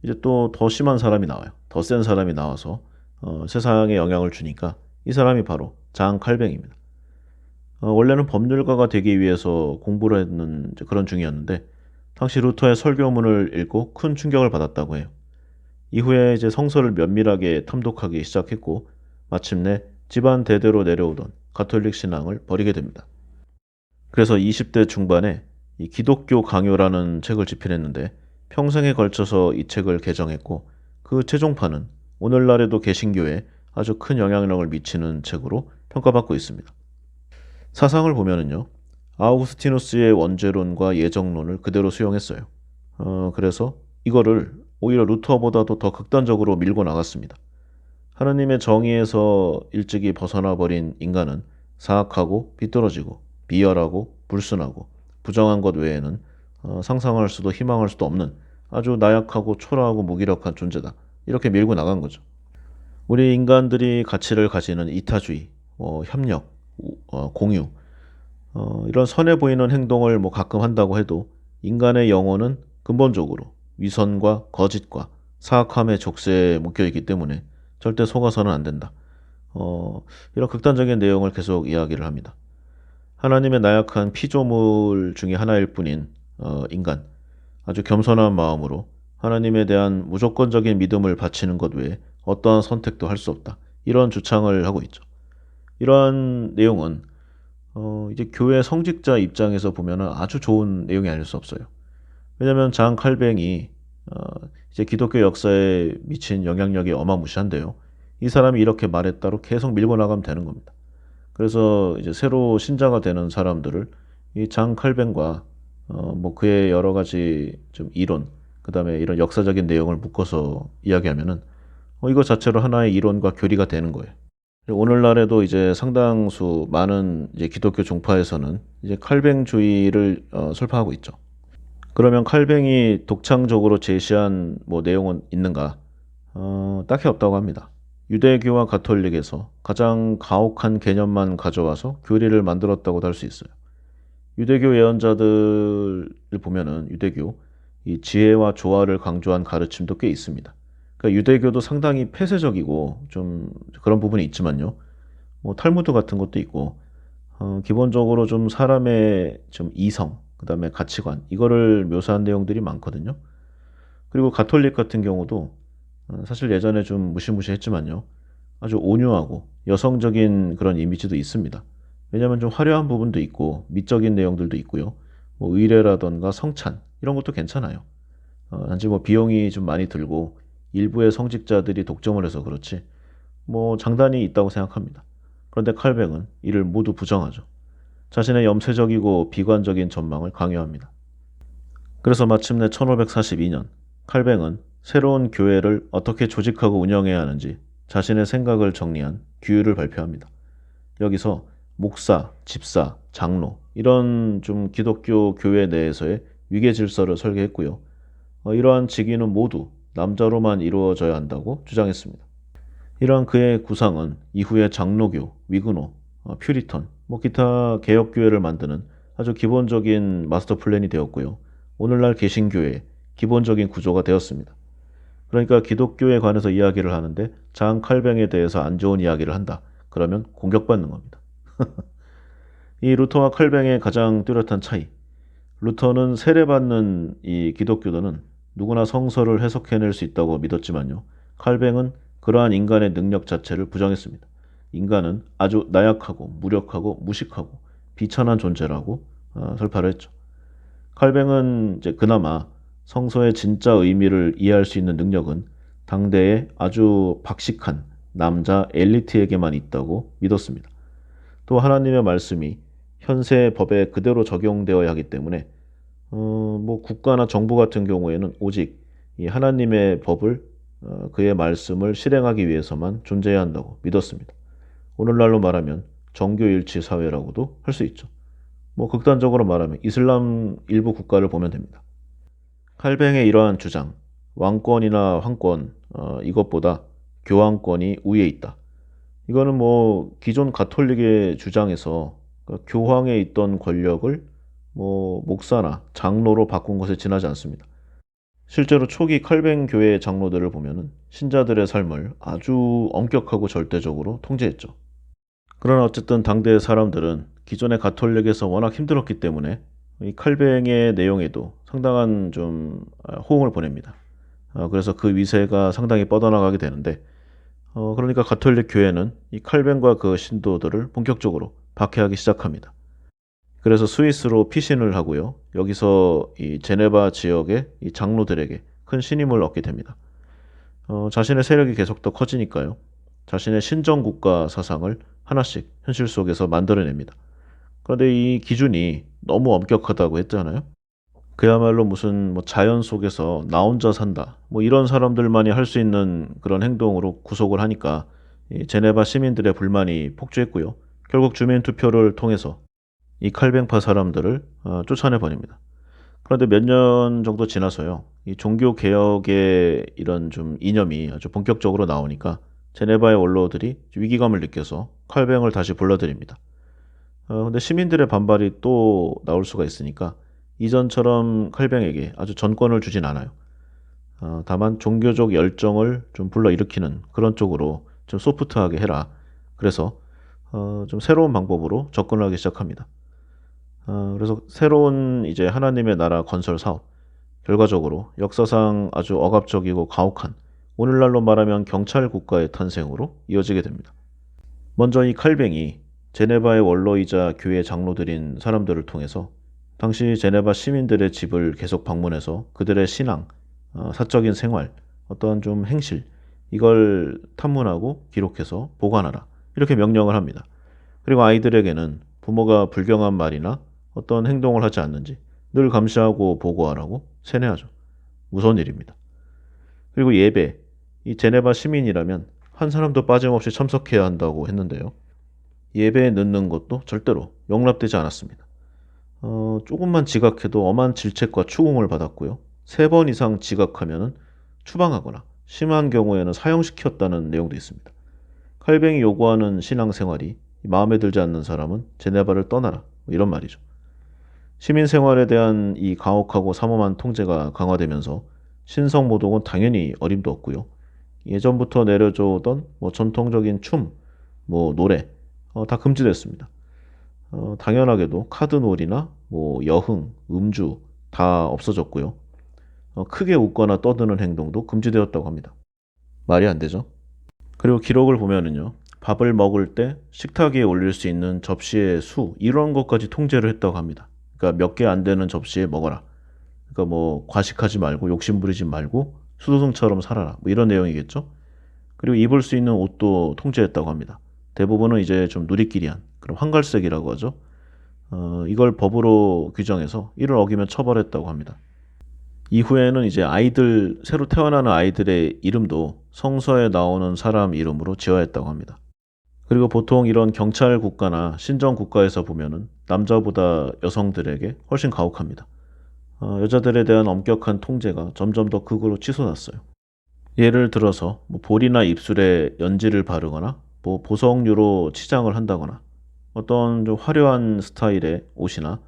Speaker 1: 이제 또 더 심한 사람이 나와요. 더 센 사람이 나와서 세상에 영향을 주니까 이 사람이 바로 장 칼뱅입니다. 원래는 법률가가 되기 위해서 공부를 했는 그런 중이었는데 당시 루터의 설교문을 읽고 큰 충격을 받았다고 해요. 이후에 이제 성서를 면밀하게 탐독하기 시작했고 마침내 집안 대대로 내려오던 가톨릭 신앙을 버리게 됩니다. 그래서 20대 중반에 이 기독교 강요라는 책을 집필했는데 평생에 걸쳐서 이 책을 개정했고 그 최종판은 오늘날에도 개신교에 아주 큰 영향력을 미치는 책으로 평가받고 있습니다. 사상을 보면은요. 아우구스티누스의 원죄론과 예정론을 그대로 수용했어요. 그래서 이거를 오히려 루터보다도 더 극단적으로 밀고 나갔습니다. 하느님의 정의에서 일찍이 벗어나 버린 인간은 사악하고 비뚤어지고 비열하고 불순하고 부정한 것 외에는 상상할 수도 희망할 수도 없는 아주 나약하고 초라하고 무기력한 존재다. 이렇게 밀고 나간 거죠. 우리 인간들이 가치를 가지는 이타주의, 협력, 공유 이런 선해 보이는 행동을 뭐 가끔 한다고 해도 인간의 영혼은 근본적으로 위선과 거짓과 사악함의 족쇄에 묶여있기 때문에 절대 속아서는 안 된다. 이런 극단적인 내용을 계속 이야기를 합니다. 하나님의 나약한 피조물 중에 하나일 뿐인 인간, 아주 겸손한 마음으로 하나님에 대한 무조건적인 믿음을 바치는 것 외에 어떠한 선택도 할 수 없다. 이런 주창을 하고 있죠. 이러한 내용은 이제 교회 성직자 입장에서 보면은 아주 좋은 내용이 아닐 수 없어요. 왜냐하면 장 칼뱅이 어, 이제 기독교 역사에 미친 영향력이 어마무시한데요. 이 사람이 이렇게 말했다로 계속 밀고 나가면 되는 겁니다. 그래서 이제 새로 신자가 되는 사람들을 이 장 칼뱅과 뭐 그의 여러 가지 좀 이론, 그다음에 이런 역사적인 내용을 묶어서 이야기하면은 이거 자체로 하나의 이론과 교리가 되는 거예요. 오늘날에도 이제 상당수 많은 이제 기독교 종파에서는 이제 칼뱅주의를 설파하고 있죠. 그러면 칼뱅이 독창적으로 제시한 뭐 내용은 있는가? 딱히 없다고 합니다. 유대교와 가톨릭에서 가장 가혹한 개념만 가져와서 교리를 만들었다고도 할 수 있어요. 유대교 예언자들을 보면은 유대교 이 지혜와 조화를 강조한 가르침도 꽤 있습니다. 그러니까 유대교도 상당히 폐쇄적이고 좀 그런 부분이 있지만요. 뭐 탈무드 같은 것도 있고 기본적으로 좀 사람의 좀 이성, 그다음에 가치관 이거를 묘사한 내용들이 많거든요. 그리고 가톨릭 같은 경우도 사실 예전에 좀 무시무시했지만요. 아주 온유하고 여성적인 그런 이미지도 있습니다. 왜냐하면 좀 화려한 부분도 있고 미적인 내용들도 있고요. 뭐 의례라던가 성찬 이런 것도 괜찮아요. 단지 뭐 비용이 좀 많이 들고 일부의 성직자들이 독점을 해서 그렇지 뭐 장단이 있다고 생각합니다. 그런데 칼뱅은 이를 모두 부정하죠. 자신의 염세적이고 비관적인 전망을 강요합니다. 그래서 마침내 1542년 칼뱅은 새로운 교회를 어떻게 조직하고 운영해야 하는지 자신의 생각을 정리한 규율을 발표합니다. 여기서 목사, 집사, 장로 이런 좀 기독교 교회 내에서의 위계 질서를 설계했고요. 이러한 직위는 모두 남자로만 이루어져야 한다고 주장했습니다. 이러한 그의 구상은 이후에 장로교, 위그노, 퓨리턴, 뭐 기타 개혁교회를 만드는 아주 기본적인 마스터 플랜이 되었고요. 오늘날 개신교회의 기본적인 구조가 되었습니다. 그러니까 기독교에 관해서 이야기를 하는데 장 칼뱅에 대해서 안 좋은 이야기를 한다. 그러면 공격받는 겁니다. 이 루터와 칼뱅의 가장 뚜렷한 차이. 루터는 세례받는 이 기독교도는 누구나 성서를 해석해낼 수 있다고 믿었지만요. 칼뱅은 그러한 인간의 능력 자체를 부정했습니다. 인간은 아주 나약하고 무력하고 무식하고 비천한 존재라고 설파를 했죠. 칼뱅은 이제 그나마 성서의 진짜 의미를 이해할 수 있는 능력은 당대의 아주 박식한 남자 엘리트에게만 있다고 믿었습니다. 또 하나님의 말씀이 현세 법에 그대로 적용되어야 하기 때문에 뭐 국가나 정부 같은 경우에는 오직 이 하나님의 법을 그의 말씀을 실행하기 위해서만 존재해야 한다고 믿었습니다. 오늘날로 말하면 정교일치 사회라고도 할 수 있죠. 뭐 극단적으로 말하면 이슬람 일부 국가를 보면 됩니다. 칼뱅의 이러한 주장, 왕권이나 황권 이것보다 교황권이 우위에 있다. 이거는 뭐 기존 가톨릭의 주장에서 그러니까 교황에 있던 권력을 뭐 목사나 장로로 바꾼 것에 지나지 않습니다. 실제로 초기 칼뱅 교회 장로들을 보면은 신자들의 삶을 아주 엄격하고 절대적으로 통제했죠. 그러나 어쨌든 당대의 사람들은 기존의 가톨릭에서 워낙 힘들었기 때문에 이 칼뱅의 내용에도 상당한 좀 호응을 보냅니다. 그래서 그 위세가 상당히 뻗어나가게 되는데 그러니까 가톨릭 교회는 이 칼뱅과 그 신도들을 본격적으로 박해하기 시작합니다. 그래서 스위스로 피신을 하고요. 여기서 이 제네바 지역의 이 장로들에게 큰 신임을 얻게 됩니다. 자신의 세력이 계속 더 커지니까요. 자신의 신정국가 사상을 하나씩 현실 속에서 만들어냅니다. 그런데 이 기준이 너무 엄격하다고 했잖아요. 그야말로 무슨 뭐 자연 속에서 나 혼자 산다. 뭐 이런 사람들만이 할 수 있는 그런 행동으로 구속을 하니까 이 제네바 시민들의 불만이 폭주했고요. 결국 주민 투표를 통해서 이 칼뱅파 사람들을 쫓아내 버립니다. 그런데 몇 년 정도 지나서요. 이 종교 개혁의 이런 좀 이념이 아주 본격적으로 나오니까 제네바의 원로들이 위기감을 느껴서 칼뱅을 다시 불러들입니다. 근데 시민들의 반발이 또 나올 수가 있으니까 이전처럼 칼뱅에게 아주 전권을 주진 않아요. 다만 종교적 열정을 좀 불러일으키는 그런 쪽으로 좀 소프트하게 해라. 그래서 좀 새로운 방법으로 접근을 하기 시작합니다. 그래서 새로운 이제 하나님의 나라 건설 사업, 결과적으로 역사상 아주 억압적이고 가혹한 오늘날로 말하면 경찰 국가의 탄생으로 이어지게 됩니다. 먼저 이 칼뱅이 제네바의 원로이자 교회 장로들인 사람들을 통해서 당시 제네바 시민들의 집을 계속 방문해서 그들의 신앙, 사적인 생활, 어떤 좀 행실, 이걸 탐문하고 기록해서 보관하라. 이렇게 명령을 합니다. 그리고 아이들에게는 부모가 불경한 말이나 어떤 행동을 하지 않는지 늘 감시하고 보고하라고 세뇌하죠. 무서운 일입니다. 그리고 예배, 이 제네바 시민이라면 한 사람도 빠짐없이 참석해야 한다고 했는데요. 예배에 늦는 것도 절대로 용납되지 않았습니다. 조금만 지각해도 엄한 질책과 추궁을 받았고요. 3번 이상 지각하면 추방하거나 심한 경우에는 사형시켰다는 내용도 있습니다. 칼뱅이 요구하는 신앙생활이 마음에 들지 않는 사람은 제네바를 떠나라. 이런 말이죠. 시민 생활에 대한 이 가혹하고 삼엄한 통제가 강화되면서 신성 모독은 당연히 어림도 없고요. 예전부터 내려져 오던 전통적인 춤, 노래 다 금지됐습니다. 당연하게도 카드놀이나 여흥, 음주 다 없어졌고요. 크게 웃거나 떠드는 행동도 금지되었다고 합니다. 말이 안 되죠? 그리고 기록을 보면은요. 밥을 먹을 때 식탁 위에 올릴 수 있는 접시의 수 이런 것까지 통제를 했다고 합니다. 그러니까 몇 개 안 되는 접시에 먹어라. 그러니까 과식하지 말고 욕심 부리지 말고 수도승처럼 살아라. 이런 내용이겠죠. 그리고 입을 수 있는 옷도 통제했다고 합니다. 대부분은 이제 좀 누리끼리한 그런 황갈색이라고 하죠. 이걸 법으로 규정해서 이를 어기면 처벌했다고 합니다. 이후에는 이제 아이들, 새로 태어나는 아이들의 이름도 성서에 나오는 사람 이름으로 지어야 했다고 합니다. 그리고 보통 이런 경찰 국가나 신정 국가에서 보면은 남자보다 여성들에게 훨씬 가혹합니다. 여자들에 대한 엄격한 통제가 점점 더 극으로 치솟았어요. 예를 들어서 볼이나 입술에 연지를 바르거나 보석류로 치장을 한다거나 어떤 좀 화려한 스타일의 옷이나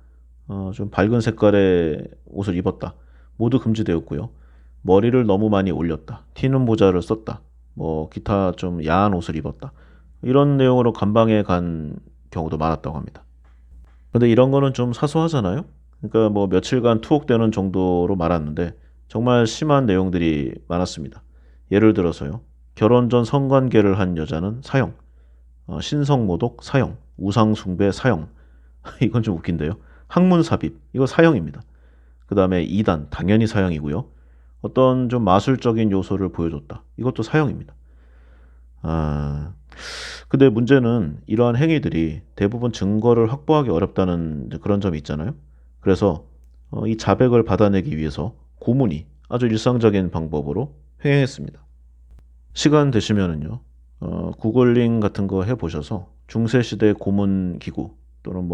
Speaker 1: 좀 밝은 색깔의 옷을 입었다. 모두 금지되었고요. 머리를 너무 많이 올렸다. 튀는 모자를 썼다. 기타 좀 야한 옷을 입었다. 이런 내용으로 감방에 간 경우도 많았다고 합니다. 근데 이런 거는 좀 사소하잖아요. 그러니까 며칠간 투옥되는 정도로 말았는데 정말 심한 내용들이 많았습니다. 예를 들어서요. 결혼 전 성관계를 한 여자는 사형, 신성모독 사형, 우상숭배 사형. 이건 좀 웃긴데요. 학문삽입, 이거 사형입니다. 그 다음에 이단, 당연히 사형이고요. 어떤 좀 마술적인 요소를 보여줬다. 이것도 사형입니다. 근데 문제는 이러한 행위들이 대부분 증거를 확보하기 어렵다는 그런 점이 있잖아요. 그래서 이 자백을 받아내기 위해서 고문이 아주 일상적인 방법으로 횡행했습니다. 시간 되시면은요, 구글링 같은 거 해보셔서 중세시대 고문 기구 또는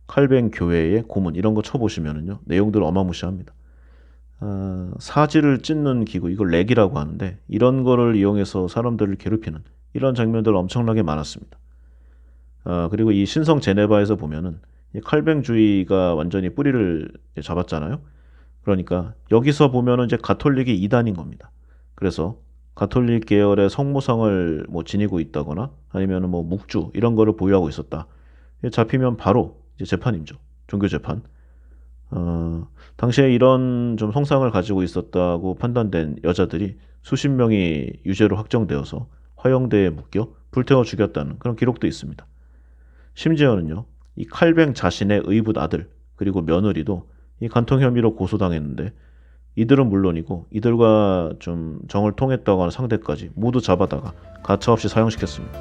Speaker 1: 칼뱅 교회의 고문 이런 거 쳐보시면은요, 내용들 어마무시합니다. 사지를 찢는 기구, 이걸 렉이라고 하는데 이런 거를 이용해서 사람들을 괴롭히는 이런 장면들 엄청나게 많았습니다. 그리고 이 신성 제네바에서 보면은 이 칼뱅주의가 완전히 뿌리를 잡았잖아요. 그러니까 여기서 보면은 이제 가톨릭이 이단인 겁니다. 그래서 가톨릭 계열의 성모상을 지니고 있다거나 아니면 묵주 이런 거를 보유하고 있었다. 잡히면 바로 이제 재판이죠. 종교 재판. 당시에 이런 좀 성상을 가지고 있었다고 판단된 여자들이 수십 명이 유죄로 확정되어서 화형대에 묶여 불태워 죽였다는 그런 기록도 있습니다. 심지어는요, 이 칼뱅 자신의 의붓 아들 그리고 며느리도 이 간통 혐의로 고소당했는데 이들은 물론이고 이들과 좀 정을 통했다고 하는 상대까지 모두 잡아다가 가차없이 사형시켰습니다.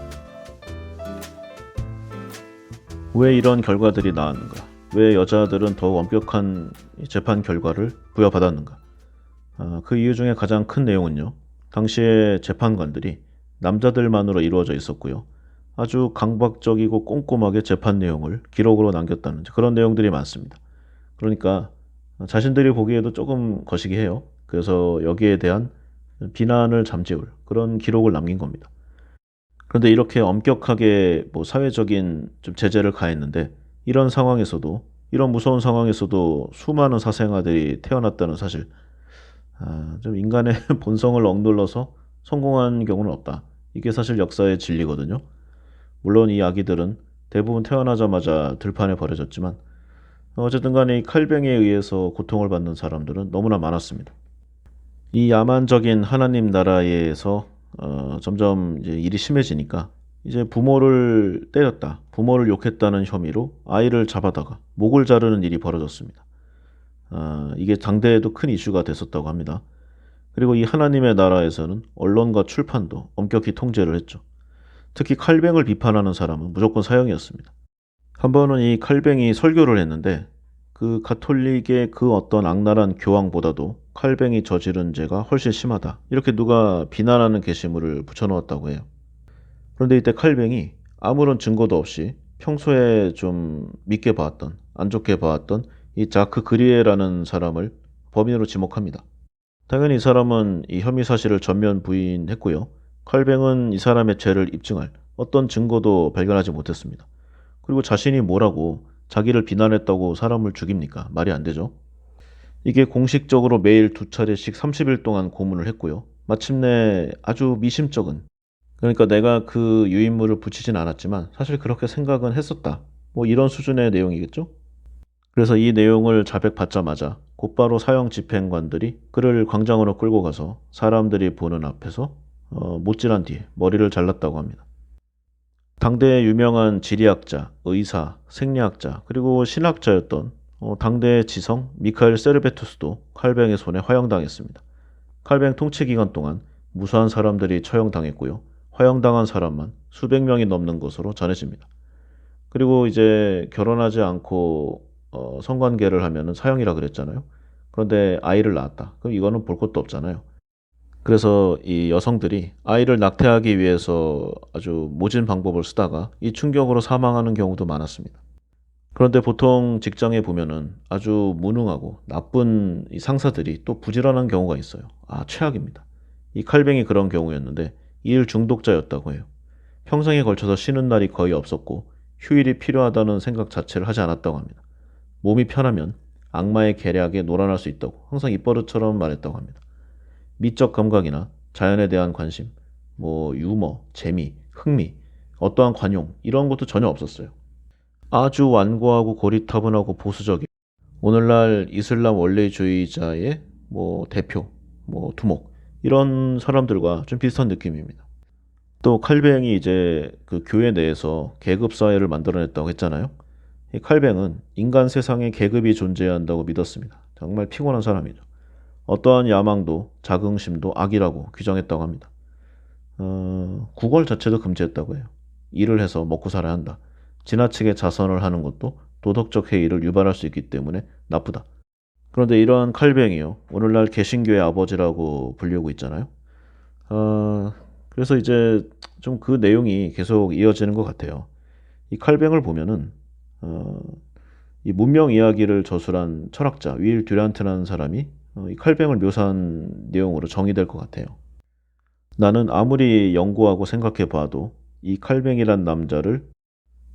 Speaker 1: 왜 이런 결과들이 나왔는가? 왜 여자들은 더욱 엄격한 재판 결과를 부여받았는가? 그 이유 중에 가장 큰 내용은요. 당시의 재판관들이 남자들만으로 이루어져 있었고요. 아주 강박적이고 꼼꼼하게 재판 내용을 기록으로 남겼다는 그런 내용들이 많습니다. 그러니까 자신들이 보기에도 조금 거시기해요. 그래서 여기에 대한 비난을 잠재울 그런 기록을 남긴 겁니다. 그런데 이렇게 엄격하게 사회적인 좀 제재를 가했는데 이런 상황에서도 이런 무서운 상황에서도 수많은 사생아들이 태어났다는 사실, 좀 인간의 본성을 억눌러서 성공한 경우는 없다. 이게 사실 역사의 진리거든요. 물론 이 아기들은 대부분 태어나자마자 들판에 버려졌지만 어쨌든 간에 이 칼뱅에 의해서 고통을 받는 사람들은 너무나 많았습니다. 이 야만적인 하나님 나라에서 점점 이제 일이 심해지니까 이제 부모를 때렸다, 부모를 욕했다는 혐의로 아이를 잡아다가 목을 자르는 일이 벌어졌습니다. 이게 당대에도 큰 이슈가 됐었다고 합니다. 그리고 이 하나님의 나라에서는 언론과 출판도 엄격히 통제를 했죠. 특히 칼뱅을 비판하는 사람은 무조건 사형이었습니다. 한 번은 이 칼뱅이 설교를 했는데 그 가톨릭의 그 어떤 악랄한 교황보다도 칼뱅이 저지른 죄가 훨씬 심하다, 이렇게 누가 비난하는 게시물을 붙여놓았다고 해요. 그런데 이때 칼뱅이 아무런 증거도 없이 평소에 좀 믿게 봐왔던, 안 좋게 봐왔던 이 자크 그리에라는 사람을 범인으로 지목합니다. 당연히 이 사람은 이 혐의 사실을 전면 부인했고요. 칼뱅은 이 사람의 죄를 입증할 어떤 증거도 발견하지 못했습니다. 그리고 자신이 뭐라고 자기를 비난했다고 사람을 죽입니까? 말이 안 되죠. 이게 공식적으로 매일 2차례씩 30일 동안 고문을 했고요. 마침내 아주 미심쩍은, 그러니까 내가 그 유인물을 붙이진 않았지만 사실 그렇게 생각은 했었다, 뭐 이런 수준의 내용이겠죠. 그래서 이 내용을 자백받자마자 곧바로 사형 집행관들이 그를 광장으로 끌고 가서 사람들이 보는 앞에서 못질한 뒤에 머리를 잘랐다고 합니다. 당대의 유명한 지리학자, 의사, 생리학자, 그리고 신학자였던 당대의 지성 미카엘 세르베투스도 칼뱅의 손에 화형당했습니다. 칼뱅 통치 기간 동안 무수한 사람들이 처형당했고요. 화형당한 사람만 수백 명이 넘는 것으로 전해집니다. 그리고 이제 결혼하지 않고 성관계를 하면은 사형이라 그랬잖아요. 그런데 아이를 낳았다, 그럼 이거는 볼 것도 없잖아요. 그래서 이 여성들이 아이를 낙태하기 위해서 아주 모진 방법을 쓰다가 이 충격으로 사망하는 경우도 많았습니다. 그런데 보통 직장에 보면은 아주 무능하고 나쁜 이 상사들이 또 부지런한 경우가 있어요. 최악입니다. 이 칼뱅이 그런 경우였는데 일 중독자였다고 해요. 평생에 걸쳐서 쉬는 날이 거의 없었고 휴일이 필요하다는 생각 자체를 하지 않았다고 합니다. 몸이 편하면 악마의 계략에 놀아날 수 있다고 항상 입버릇처럼 말했다고 합니다. 미적 감각이나 자연에 대한 관심, 뭐 유머, 재미, 흥미, 어떠한 관용, 이런 것도 전혀 없었어요. 아주 완고하고 고리타분하고 보수적인, 오늘날 이슬람 원리주의자의 뭐 대표, 뭐 두목, 이런 사람들과 좀 비슷한 느낌입니다. 또 칼뱅이 이제 그 교회 내에서 계급 사회를 만들어냈다고 했잖아요. 이 칼뱅은 인간 세상에 계급이 존재한다고 믿었습니다. 정말 피곤한 사람이죠. 어떠한 야망도 자긍심도 악이라고 규정했다고 합니다. 구걸 자체도 금지했다고 해요. 일을 해서 먹고 살아야 한다. 지나치게 자선을 하는 것도 도덕적 해이를 유발할 수 있기 때문에 나쁘다. 그런데 이러한 칼뱅이요, 오늘날 개신교의 아버지라고 불리고 있잖아요. 그래서 이제 좀 그 내용이 계속 이어지는 것 같아요. 이 칼뱅을 보면은 이 문명 이야기를 저술한 철학자 윌 듀란트라는 사람이 이 칼뱅을 묘사한 내용으로 정의될 것 같아요. 나는 아무리 연구하고 생각해 봐도 이 칼뱅이란 남자를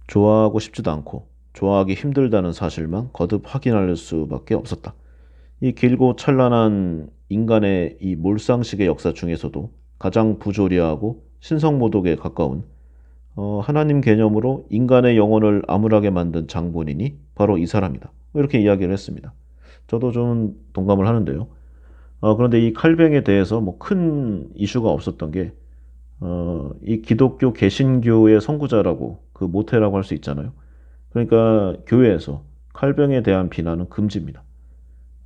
Speaker 1: 좋아하고 싶지도 않고 좋아하기 힘들다는 사실만 거듭 확인할 수밖에 없었다. 이 길고 찬란한 인간의 이 몰상식의 역사 중에서도 가장 부조리하고 신성모독에 가까운 하나님 개념으로 인간의 영혼을 암울하게 만든 장본인이 바로 이 사람이다, 이렇게 이야기를 했습니다. 저도 좀 동감을 하는데요. 그런데 이 칼뱅에 대해서 뭐 큰 이슈가 없었던 게, 이 기독교 개신교의 선구자라고 그 모태라고 할 수 있잖아요. 그러니까 교회에서 칼뱅에 대한 비난은 금지입니다.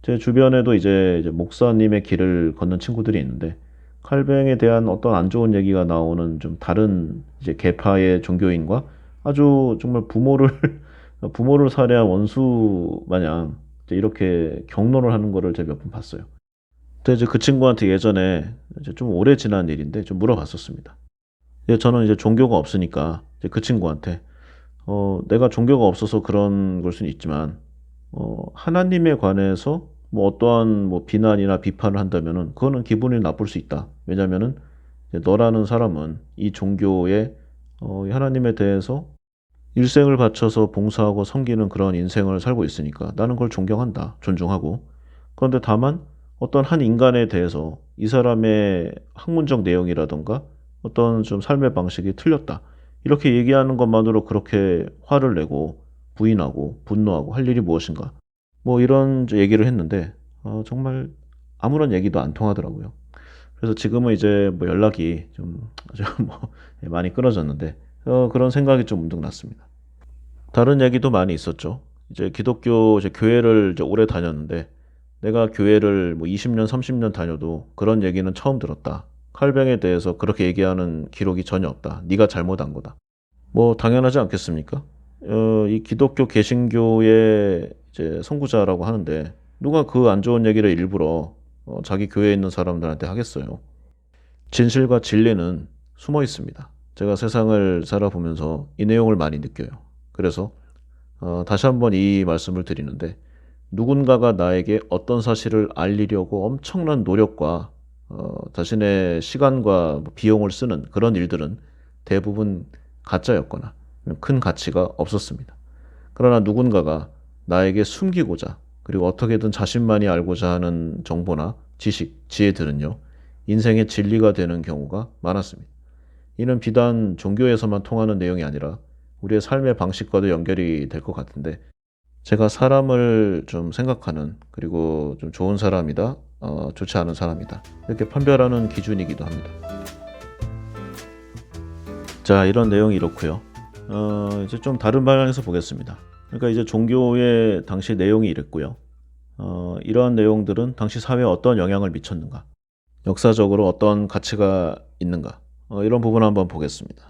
Speaker 1: 제 주변에도 이제 목사님의 길을 걷는 친구들이 있는데 칼뱅에 대한 어떤 안 좋은 얘기가 나오는 좀 다른 이제 계파의 종교인과 아주 정말 부모를 살해한 원수 마냥 이제 이렇게 경론을 하는 거를 제가 몇 번 봤어요. 근데 이제 그 친구한테 예전에 이제 좀 오래 지난 일인데 좀 물어봤었습니다. 저는 이제 종교가 없으니까 이제 그 친구한테 내가 종교가 없어서 그런 걸 수는 있지만 하나님에 관해서 뭐 어떠한 뭐 비난이나 비판을 한다면은 그거는 기분이 나쁠 수 있다. 왜냐면은 이제 너라는 사람은 이 종교에 이 하나님에 대해서 일생을 바쳐서 봉사하고 섬기는 그런 인생을 살고 있으니까 나는 그걸 존경한다, 존중하고. 그런데 다만 어떤 한 인간에 대해서 이 사람의 학문적 내용이라던가 어떤 좀 삶의 방식이 틀렸다, 이렇게 얘기하는 것만으로 그렇게 화를 내고 부인하고 분노하고 할 일이 무엇인가, 뭐 이런 얘기를 했는데 정말 아무런 얘기도 안 통하더라고요. 그래서 지금은 이제 뭐 연락이 좀 아주 뭐 많이 끊어졌는데 그런 생각이 좀 문득 났습니다. 다른 얘기도 많이 있었죠. 이제 기독교 이제 교회를 이제 오래 다녔는데 내가 교회를 뭐 20년, 30년 다녀도 그런 얘기는 처음 들었다. 칼뱅에 대해서 그렇게 얘기하는 기록이 전혀 없다. 네가 잘못한 거다. 뭐 당연하지 않겠습니까? 이 기독교 개신교의 이제 선구자라고 하는데 누가 그 안 좋은 얘기를 일부러 자기 교회에 있는 사람들한테 하겠어요. 진실과 진리는 숨어 있습니다. 제가 세상을 살아보면서 이 내용을 많이 느껴요. 그래서 다시 한번 이 말씀을 드리는데 누군가가 나에게 어떤 사실을 알리려고 엄청난 노력과 자신의 시간과 뭐 비용을 쓰는 그런 일들은 대부분 가짜였거나 큰 가치가 없었습니다. 그러나 누군가가 나에게 숨기고자 그리고 어떻게든 자신만이 알고자 하는 정보나 지식, 지혜들은요, 인생의 진리가 되는 경우가 많았습니다. 이는 비단 종교에서만 통하는 내용이 아니라 우리의 삶의 방식과도 연결이 될 것 같은데 제가 사람을 좀 생각하는 그리고 좀 좋은 사람이다, 좋지 않은 사람이다 이렇게 판별하는 기준이기도 합니다. 자, 이런 내용이 이렇고요. 이제 좀 다른 방향에서 보겠습니다. 그러니까 이제 종교의 당시 내용이 이랬고요. 이러한 내용들은 당시 사회에 어떤 영향을 미쳤는가, 역사적으로 어떤 가치가 있는가, 이런 부분 한번 보겠습니다.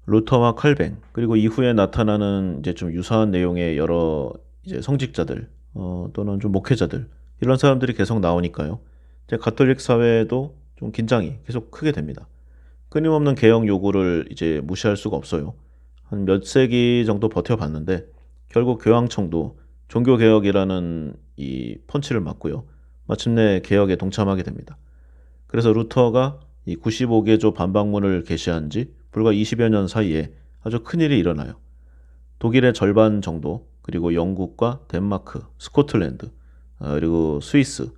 Speaker 1: 루터와 칼뱅 그리고 이후에 나타나는 이제 좀 유사한 내용의 여러 이제 성직자들 또는 좀 목회자들 이런 사람들이 계속 나오니까요. 이제 가톨릭 사회도 좀 긴장이 계속 크게 됩니다. 끊임없는 개혁 요구를 이제 무시할 수가 없어요. 한 몇 세기 정도 버텨봤는데 결국 교황청도 종교개혁이라는 이 펀치를 맞고요. 마침내 개혁에 동참하게 됩니다. 그래서 루터가 이 95개조 반박문을 게시한 지 불과 20여 년 사이에 아주 큰일이 일어나요. 독일의 절반 정도, 그리고 영국과 덴마크, 스코틀랜드, 그리고 스위스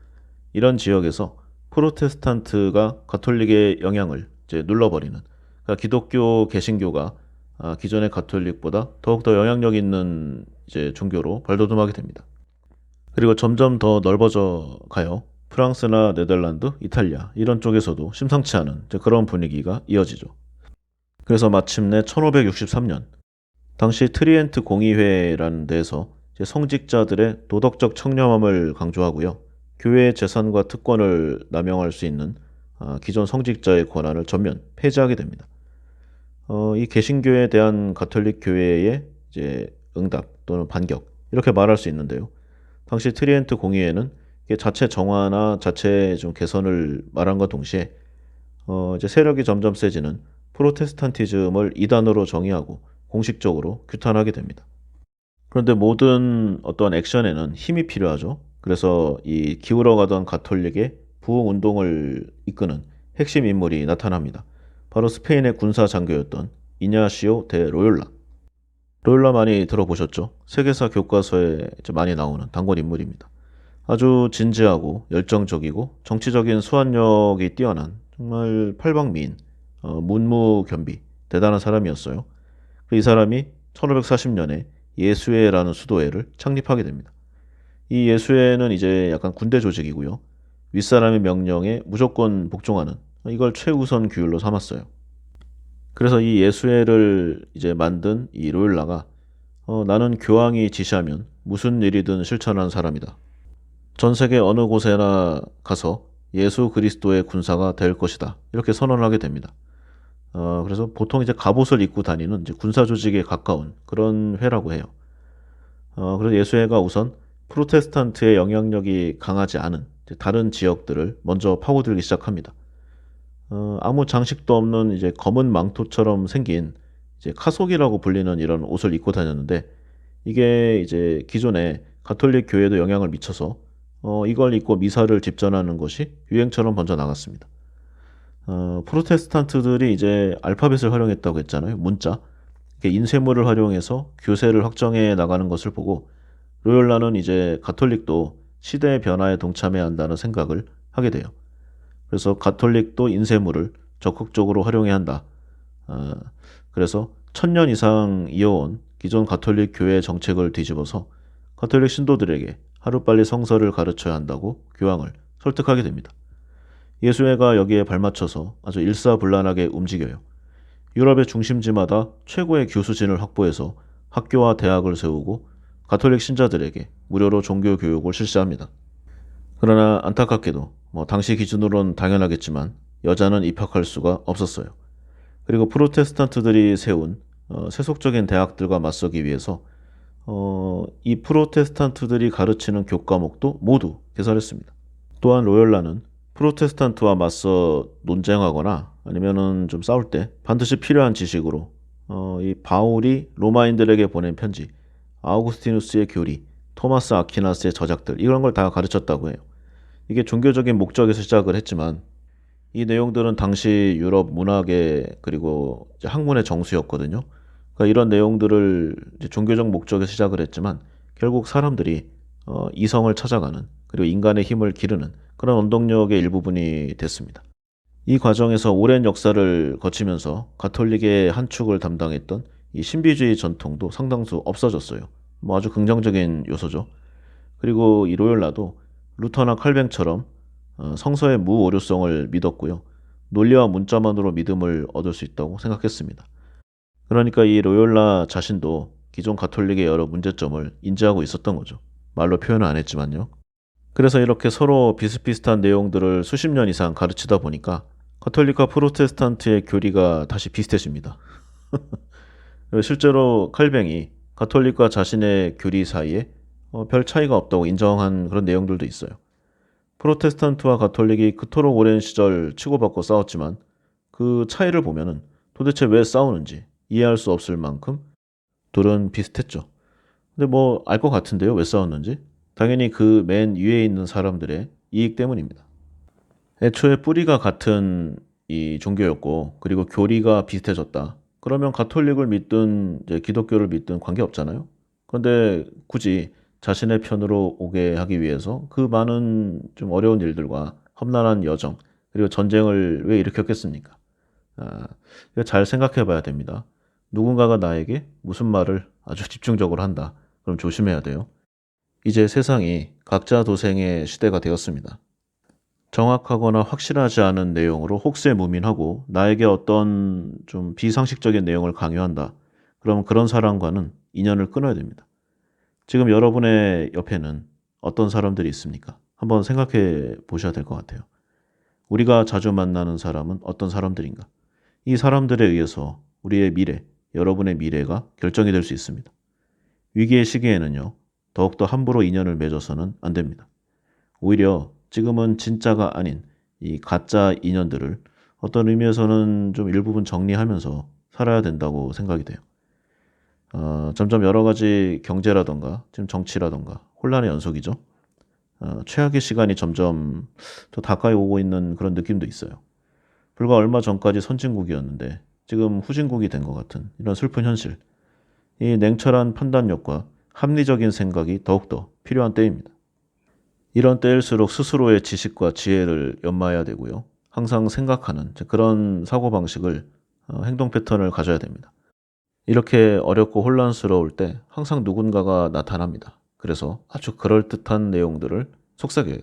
Speaker 1: 이런 지역에서 프로테스탄트가 가톨릭의 영향을 이제 눌러버리는, 그러니까 기독교 개신교가 기존의 가톨릭보다 더욱더 영향력 있는 이제 종교로 발돋움하게 됩니다. 그리고 점점 더 넓어져 가요. 프랑스나 네덜란드, 이탈리아 이런 쪽에서도 심상치 않은 그런 분위기가 이어지죠. 그래서 마침내 1563년 당시 트리엔트 공의회라는 데에서 성직자들의 도덕적 청렴함을 강조하고요. 교회의 재산과 특권을 남용할 수 있는 기존 성직자의 권한을 전면 폐지하게 됩니다. 이 개신교에 대한 가톨릭 교회의 이제 응답 또는 반격 이렇게 말할 수 있는데요. 당시 트리엔트 공의회는 자체 정화나 자체 좀 개선을 말한과 동시에 이제 세력이 점점 세지는 프로테스탄티즘을 이단으로 정의하고 공식적으로 규탄하게 됩니다. 그런데 모든 어떤 액션에는 힘이 필요하죠. 그래서 이 기울어가던 가톨릭의 부흥 운동을 이끄는 핵심 인물이 나타납니다. 바로 스페인의 군사 장교였던 이냐시오 데 로욜라. 로욜라 많이 들어보셨죠? 세계사 교과서에 많이 나오는 단골 인물입니다. 아주 진지하고 열정적이고 정치적인 수완력이 뛰어난 정말 팔방미인, 문무견비, 대단한 사람이었어요. 이 사람이 1540년에 예수회라는 수도회를 창립하게 됩니다. 이 예수회는 이제 약간 군대 조직이고요. 윗사람의 명령에 무조건 복종하는 이걸 최우선 규율로 삼았어요. 그래서 이 예수회를 이제 만든 이 로율라가 나는 교황이 지시하면 무슨 일이든 실천하는 사람이다. 전 세계 어느 곳에나 가서 예수 그리스도의 군사가 될 것이다. 이렇게 선언을 하게 됩니다. 그래서 보통 이제 갑옷을 입고 다니는 이제 군사 조직에 가까운 그런 회라고 해요. 그래서 예수회가 우선 프로테스탄트의 영향력이 강하지 않은 다른 지역들을 먼저 파고들기 시작합니다. 아무 장식도 없는 이제 검은 망토처럼 생긴 이제 카속이라고 불리는 이런 옷을 입고 다녔는데 이게 이제 기존의 가톨릭 교회에도 영향을 미쳐서 이걸 입고 미사를 집전하는 것이 유행처럼 번져 나갔습니다. 프로테스탄트들이 이제 알파벳을 활용했다고 했잖아요. 문자. 인쇄물을 활용해서 교세를 확정해 나가는 것을 보고 로욜라는 이제 가톨릭도 시대의 변화에 동참해야 한다는 생각을 하게 돼요. 그래서 가톨릭도 인쇄물을 적극적으로 활용해야 한다. 그래서 1000년 이상 이어온 기존 가톨릭 교회의 정책을 뒤집어서 가톨릭 신도들에게 하루빨리 성서를 가르쳐야 한다고 교황을 설득하게 됩니다. 예수회가 여기에 발맞춰서 아주 일사불란하게 움직여요. 유럽의 중심지마다 최고의 교수진을 확보해서 학교와 대학을 세우고 가톨릭 신자들에게 무료로 종교 교육을 실시합니다. 그러나 안타깝게도 당시 기준으로는 당연하겠지만 여자는 입학할 수가 없었어요. 그리고 프로테스탄트들이 세운 세속적인 대학들과 맞서기 위해서 이 프로테스탄트들이 가르치는 교과목도 모두 개설했습니다. 또한 로열라는 프로테스탄트와 맞서 논쟁하거나 아니면은 좀 싸울 때 반드시 필요한 지식으로 이 바울이 로마인들에게 보낸 편지, 아우구스티누스의 교리, 토마스 아퀴나스의 저작들 이런 걸 다 가르쳤다고 해요. 이게 종교적인 목적에서 시작을 했지만 이 내용들은 당시 유럽 문학의 그리고 이제 학문의 정수였거든요. 그러니까 이런 내용들을 이제 종교적 목적에서 시작을 했지만 결국 사람들이 이성을 찾아가는 그리고 인간의 힘을 기르는 그런 원동력의 일부분이 됐습니다. 이 과정에서 오랜 역사를 거치면서 가톨릭의 한 축을 담당했던 이 신비주의 전통도 상당수 없어졌어요. 아주 긍정적인 요소죠. 그리고 이 로열라도 루터나 칼뱅처럼 성서의 무오류성을 믿었고요. 논리와 문자만으로 믿음을 얻을 수 있다고 생각했습니다. 그러니까 이 로열라 자신도 기존 가톨릭의 여러 문제점을 인지하고 있었던 거죠. 말로 표현은 안 했지만요. 그래서 이렇게 서로 비슷비슷한 내용들을 수십 년 이상 가르치다 보니까 가톨릭과 프로테스탄트의 교리가 다시 비슷해집니다. 실제로 칼뱅이 가톨릭과 자신의 교리 사이에 별 차이가 없다고 인정한 그런 내용들도 있어요. 프로테스탄트와 가톨릭이 그토록 오랜 시절 치고받고 싸웠지만 그 차이를 보면은 도대체 왜 싸우는지 이해할 수 없을 만큼 둘은 비슷했죠. 근데 알 것 같은데요, 왜 싸웠는지? 당연히 그 맨 위에 있는 사람들의 이익 때문입니다. 애초에 뿌리가 같은 이 종교였고 그리고 교리가 비슷해졌다. 그러면 가톨릭을 믿든 이제 기독교를 믿든 관계없잖아요. 그런데 굳이 자신의 편으로 오게 하기 위해서 그 많은 좀 어려운 일들과 험난한 여정 그리고 전쟁을 왜 일으켰겠습니까? 이거 잘 생각해 봐야 됩니다. 누군가가 나에게 무슨 말을 아주 집중적으로 한다. 그럼 조심해야 돼요. 이제 세상이 각자 도생의 시대가 되었습니다. 정확하거나 확실하지 않은 내용으로 혹세무민하고 나에게 어떤 좀 비상식적인 내용을 강요한다. 그럼 그런 사람과는 인연을 끊어야 됩니다. 지금 여러분의 옆에는 어떤 사람들이 있습니까? 한번 생각해 보셔야 될 것 같아요. 우리가 자주 만나는 사람은 어떤 사람들인가? 이 사람들에 의해서 우리의 미래, 여러분의 미래가 결정이 될 수 있습니다. 위기의 시기에는요, 더욱더 함부로 인연을 맺어서는 안 됩니다. 오히려 지금은 진짜가 아닌 이 가짜 인연들을 어떤 의미에서는 좀 일부분 정리하면서 살아야 된다고 생각이 돼요. 점점 여러 가지 경제라던가 지금 정치라던가 혼란의 연속이죠. 최악의 시간이 점점 더 가까이 오고 있는 그런 느낌도 있어요. 불과 얼마 전까지 선진국이었는데 지금 후진국이 된 것 같은 이런 슬픈 현실. 이 냉철한 판단력과 합리적인 생각이 더욱더 필요한 때입니다. 이런 때일수록 스스로의 지식과 지혜를 연마해야 되고요. 항상 생각하는 그런 사고방식을 행동 패턴을 가져야 됩니다. 이렇게 어렵고 혼란스러울 때 항상 누군가가 나타납니다. 그래서 아주 그럴듯한 내용들을 속삭여요.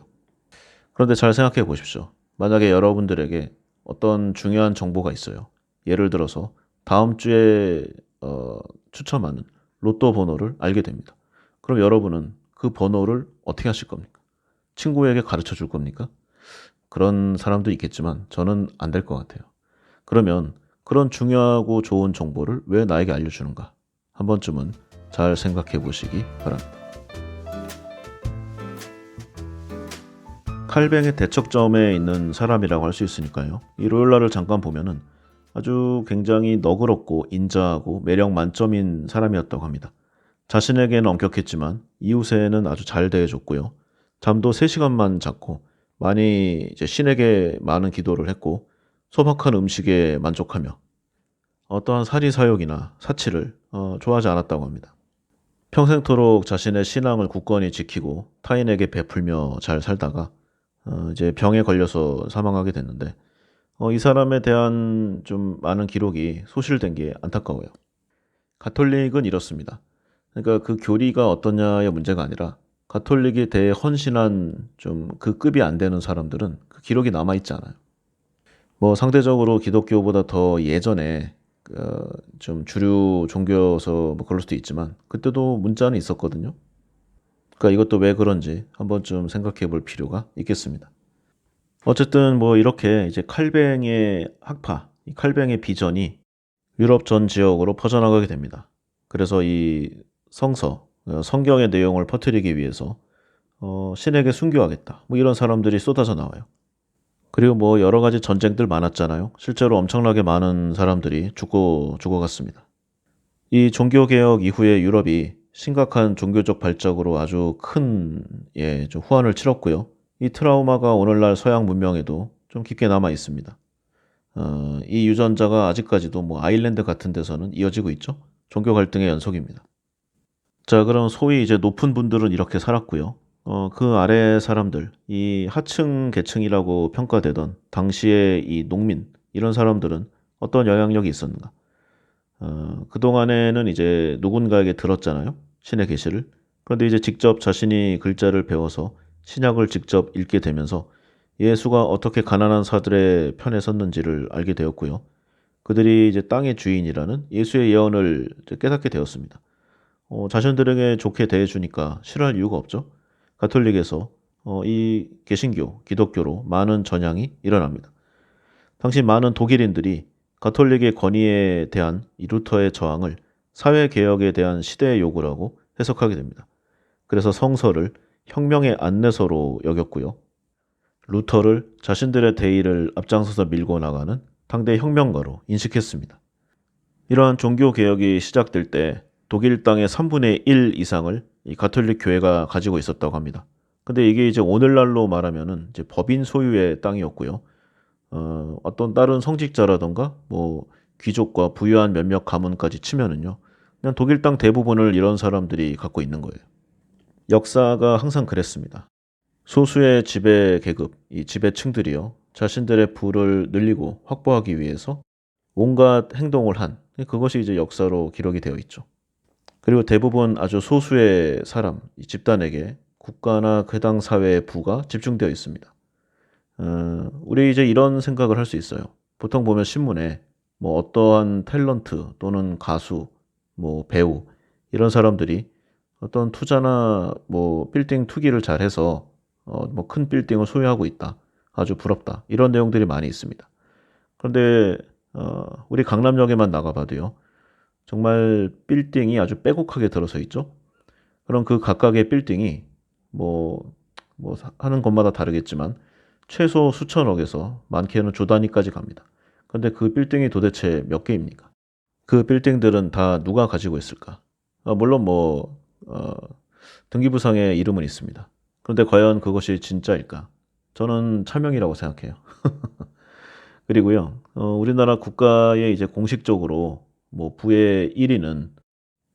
Speaker 1: 그런데 잘 생각해 보십시오. 만약에 여러분들에게 어떤 중요한 정보가 있어요. 예를 들어서 다음 주에 추첨하는 로또 번호를 알게 됩니다. 그럼 여러분은 그 번호를 어떻게 하실 겁니까? 친구에게 가르쳐 줄 겁니까? 그런 사람도 있겠지만 저는 안 될 것 같아요. 그러면 그런 중요하고 좋은 정보를 왜 나에게 알려주는가? 한 번쯤은 잘 생각해 보시기 바랍니다. 칼뱅의 대척점에 있는 사람이라고 할 수 있으니까요. 이 로열라를 잠깐 보면은 아주 굉장히 너그럽고 인자하고 매력 만점인 사람이었다고 합니다. 자신에게는 엄격했지만 이웃에는 아주 잘 대해줬고요. 잠도 3시간만 잤고 많이 이제 신에게 많은 기도를 했고 소박한 음식에 만족하며 어떠한 사리사욕이나 사치를 좋아하지 않았다고 합니다. 평생토록 자신의 신앙을 굳건히 지키고 타인에게 베풀며 잘 살다가 이제 병에 걸려서 사망하게 됐는데 이 사람에 대한 좀 많은 기록이 소실된 게 안타까워요. 가톨릭은 이렇습니다. 그러니까 그 교리가 어떠냐의 문제가 아니라 가톨릭에 대해 헌신한 좀 그 급이 안 되는 사람들은 그 기록이 남아있지 않아요. 상대적으로 기독교보다 더 예전에 좀 주류 종교여서 뭐 그럴 수도 있지만 그때도 문자는 있었거든요. 그러니까 이것도 왜 그런지 한번 좀 생각해 볼 필요가 있겠습니다. 어쨌든 뭐 이렇게 이제 칼뱅의 학파, 이 칼뱅의 비전이 유럽 전 지역으로 퍼져나가게 됩니다. 그래서 이 성서, 성경의 내용을 퍼뜨리기 위해서 신에게 순교하겠다. 뭐 이런 사람들이 쏟아져 나와요. 그리고 뭐 여러 가지 전쟁들 많았잖아요. 실제로 엄청나게 많은 사람들이 죽어갔습니다. 이 종교개혁 이후에 유럽이 심각한 종교적 발작으로 아주 큰, 좀 후환을 치렀고요. 이 트라우마가 오늘날 서양 문명에도 좀 깊게 남아 있습니다. 이 유전자가 아직까지도 뭐 아일랜드 같은 데서는 이어지고 있죠. 종교 갈등의 연속입니다. 자, 그럼 소위 이제 높은 분들은 이렇게 살았고요. 그 아래 사람들, 이 하층 계층이라고 평가되던 당시의 이 농민, 이런 사람들은 어떤 영향력이 있었는가? 그동안에는 이제 누군가에게 들었잖아요. 신의 계시를. 그런데 이제 직접 자신이 글자를 배워서 신약을 직접 읽게 되면서 예수가 어떻게 가난한 사들의 편에 섰는지를 알게 되었고요. 그들이 이제 땅의 주인이라는 예수의 예언을 이제 깨닫게 되었습니다. 자신들에게 좋게 대해주니까 싫어할 이유가 없죠. 가톨릭에서 이 개신교, 기독교로 많은 전향이 일어납니다. 당시 많은 독일인들이 가톨릭의 권위에 대한 이 루터의 저항을 사회개혁에 대한 시대의 요구라고 해석하게 됩니다. 그래서 성서를 혁명의 안내서로 여겼고요. 루터를 자신들의 대의를 앞장서서 밀고 나가는 당대 혁명가로 인식했습니다. 이러한 종교개혁이 시작될 때 독일 땅의 3분의 1 이상을 이 가톨릭 교회가 가지고 있었다고 합니다. 근데 이게 이제 오늘날로 말하면은 이제 법인 소유의 땅이었고요. 어떤 다른 성직자라던가 뭐 귀족과 부유한 몇몇 가문까지 치면은요. 그냥 독일 땅 대부분을 이런 사람들이 갖고 있는 거예요. 역사가 항상 그랬습니다. 소수의 지배 계급, 이 지배층들이요. 자신들의 부를 늘리고 확보하기 위해서 온갖 행동을 한 그것이 이제 역사로 기록이 되어 있죠. 그리고 대부분 아주 소수의 사람, 이 집단에게 국가나 그 당 사회의 부가 집중되어 있습니다. 우리 이제 이런 생각을 할 수 있어요. 보통 보면 신문에 뭐 어떠한 탤런트 또는 가수, 뭐 배우 이런 사람들이 어떤 투자나 뭐 빌딩 투기를 잘해서 뭐 큰 빌딩을 소유하고 있다. 아주 부럽다. 이런 내용들이 많이 있습니다. 그런데 우리 강남역에만 나가봐도요. 정말 빌딩이 아주 빼곡하게 들어서 있죠. 그럼 그 각각의 빌딩이 뭐 하는 곳마다 다르겠지만 최소 수천억에서 많게는 조 단위까지 갑니다. 그런데 그 빌딩이 도대체 몇 개입니까? 그 빌딩들은 다 누가 가지고 있을까? 물론 등기부상에 이름은 있습니다. 그런데 과연 그것이 진짜일까? 저는 차명이라고 생각해요. 그리고요, 우리나라 국가에 이제 공식적으로 뭐 부의 1위는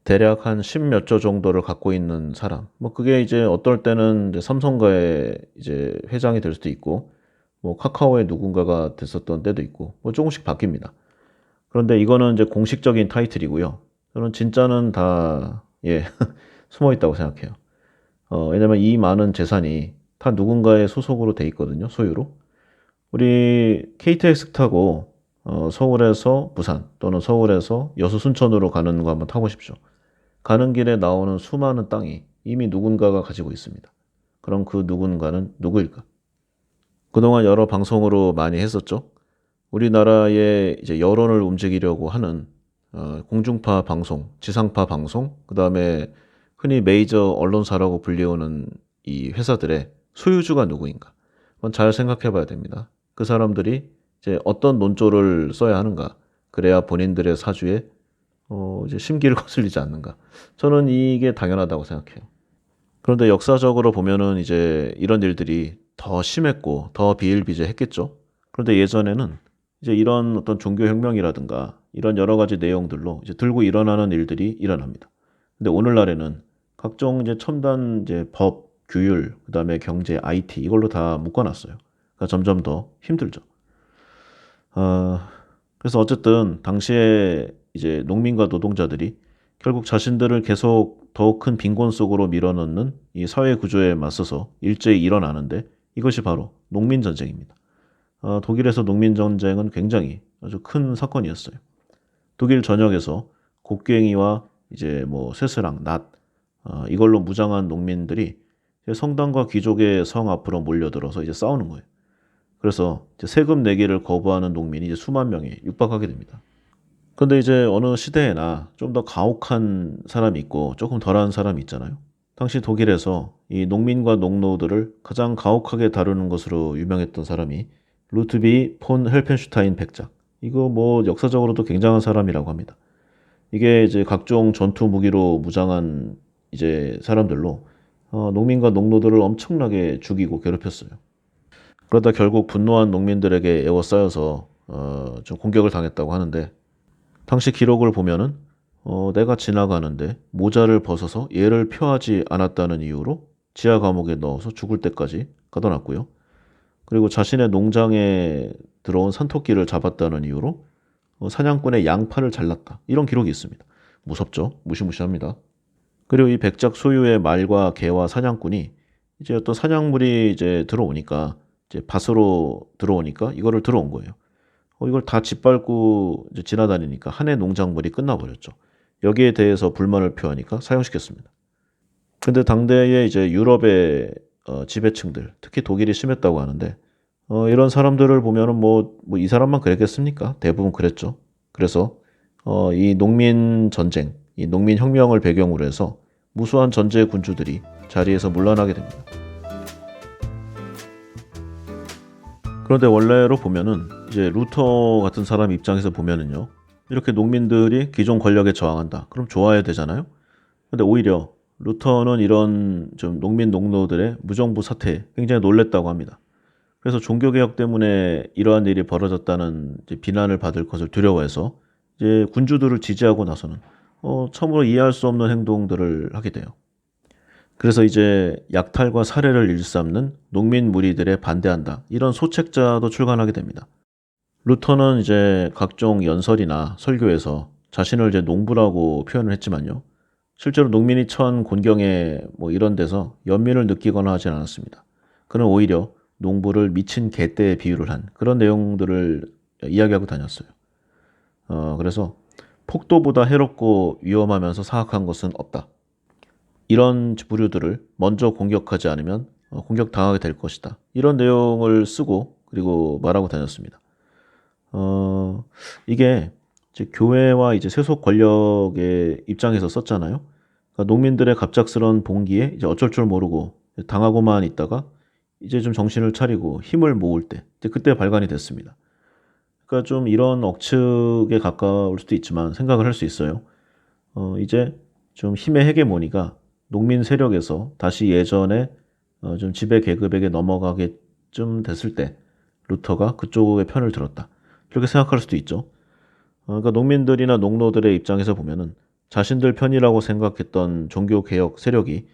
Speaker 1: 대략 한 10몇 조 정도를 갖고 있는 사람. 뭐 그게 이제 어떨 때는 이제 삼성가의 이제 회장이 될 수도 있고, 뭐 카카오의 누군가가 됐었던 때도 있고, 뭐 조금씩 바뀝니다. 그런데 이거는 이제 공식적인 타이틀이고요. 저는 진짜는 다, 숨어 있다고 생각해요. 왜냐면 이 많은 재산이 다 누군가의 소속으로 돼 있거든요. 소유로. 우리 KTX 타고 서울에서 부산 또는 서울에서 여수 순천으로 가는 거 한번 타보십시오. 가는 길에 나오는 수많은 땅이 이미 누군가가 가지고 있습니다. 그럼 그 누군가는 누구일까? 그동안 여러 방송으로 많이 했었죠. 우리나라의 이제 여론을 움직이려고 하는 공중파 방송, 지상파 방송, 그 다음에 흔히 메이저 언론사라고 불리우는 이 회사들의 소유주가 누구인가? 한번 잘 생각해 봐야 됩니다. 그 사람들이 이제 어떤 논조를 써야 하는가? 그래야 본인들의 사주에 이제 심기를 거슬리지 않는가? 저는 이게 당연하다고 생각해요. 그런데 역사적으로 보면은 이제 이런 일들이 더 심했고 더 비일비재했겠죠. 그런데 예전에는 이제 이런 어떤 종교혁명이라든가 이런 여러 가지 내용들로 이제 들고 일어나는 일들이 일어납니다. 근데 오늘날에는 각종 이제 첨단 이제 법, 규율, 그다음에 경제, IT 이걸로 다 묶어놨어요. 그러니까 점점 더 힘들죠. 어, 그래서 어쨌든 당시에 이제 농민과 노동자들이 결국 자신들을 계속 더 큰 빈곤 속으로 밀어넣는 이 사회 구조에 맞서서 일제히 일어나는데 이것이 바로 농민 전쟁입니다. 독일에서 농민 전쟁은 굉장히 아주 큰 사건이었어요. 독일 전역에서 곡괭이와 이제 뭐 쇠스랑, 낫, 이걸로 무장한 농민들이 이제 성당과 귀족의 성 앞으로 몰려들어서 이제 싸우는 거예요. 그래서 이제 세금 내기를 거부하는 농민이 이제 수만 명이 육박하게 됩니다. 근데 이제 어느 시대에나 좀 더 가혹한 사람이 있고 조금 덜한 사람이 있잖아요. 당시 독일에서 이 농민과 농노들을 가장 가혹하게 다루는 것으로 유명했던 사람이 루트비 폰 헬펜슈타인 백작. 이거 뭐 역사적으로도 굉장한 사람이라고 합니다. 이게 이제 각종 전투 무기로 무장한 이제 사람들로 농민과 농노들을 엄청나게 죽이고 괴롭혔어요. 그러다 결국 분노한 농민들에게 에워싸여서 좀 공격을 당했다고 하는데 당시 기록을 보면은 내가 지나가는데 모자를 벗어서 얘를 표하지 않았다는 이유로 지하 감옥에 넣어서 죽을 때까지 가둬놨고요. 그리고 자신의 농장에 들어온 산토끼를 잡았다는 이유로 사냥꾼의 양팔을 잘랐다. 이런 기록이 있습니다. 무섭죠? 무시무시합니다. 그리고 이 백작 소유의 말과 개와 사냥꾼이 이제 어떤 사냥물이 이제 들어오니까 이제 밭으로 들어오니까 이거를 들어온 거예요. 이걸 다 짓밟고 이제 지나다니니까 한 해 농작물이 끝나버렸죠. 여기에 대해서 불만을 표하니까 사형시켰습니다. 근데 당대에 이제 유럽의 지배층들, 특히 독일이 심했다고 하는데 이런 사람들을 보면은 뭐 이 사람만 그랬겠습니까? 대부분 그랬죠. 그래서 이 농민 전쟁, 이 농민 혁명을 배경으로 해서 무수한 전제 군주들이 자리에서 물러나게 됩니다. 그런데 원래로 보면은 이제 루터 같은 사람 입장에서 보면은요, 이렇게 농민들이 기존 권력에 저항한다. 그럼 좋아야 되잖아요. 근데 오히려 루터는 이런 좀 농민 농노들의 무정부 사태에 굉장히 놀랬다고 합니다. 그래서 종교개혁 때문에 이러한 일이 벌어졌다는 이제 비난을 받을 것을 두려워해서 이제 군주들을 지지하고 나서는 참으로 이해할 수 없는 행동들을 하게 돼요. 그래서 이제 약탈과 살해를 일삼는 농민 무리들에 반대한다. 이런 소책자도 출간하게 됩니다. 루터는 이제 각종 연설이나 설교에서 자신을 이제 농부라고 표현을 했지만요. 실제로 농민이 처한 곤경에 뭐 이런 데서 연민을 느끼거나 하진 않았습니다. 그는 오히려 농부를 미친 개떼에 비유를 한 그런 내용들을 이야기하고 다녔어요. 그래서 폭도보다 해롭고 위험하면서 사악한 것은 없다. 이런 부류들을 먼저 공격하지 않으면 공격당하게 될 것이다. 이런 내용을 쓰고 그리고 말하고 다녔습니다. 이게 이제 교회와 이제 세속 권력의 입장에서 썼잖아요. 그러니까 농민들의 갑작스러운 봉기에 이제 어쩔 줄 모르고 당하고만 있다가 이제 좀 정신을 차리고 힘을 모을 때 이제 그때 발간이 됐습니다. 그러니까 좀 이런 억측에 가까울 수도 있지만 생각을 할 수 있어요. 이제 좀 힘의 헤게모니가 농민 세력에서 다시 예전에 좀 지배 계급에게 넘어가게쯤 됐을 때 루터가 그쪽의 편을 들었다. 이렇게 생각할 수도 있죠. 그러니까 농민들이나 농노들의 입장에서 보면은 자신들 편이라고 생각했던 종교개혁 세력이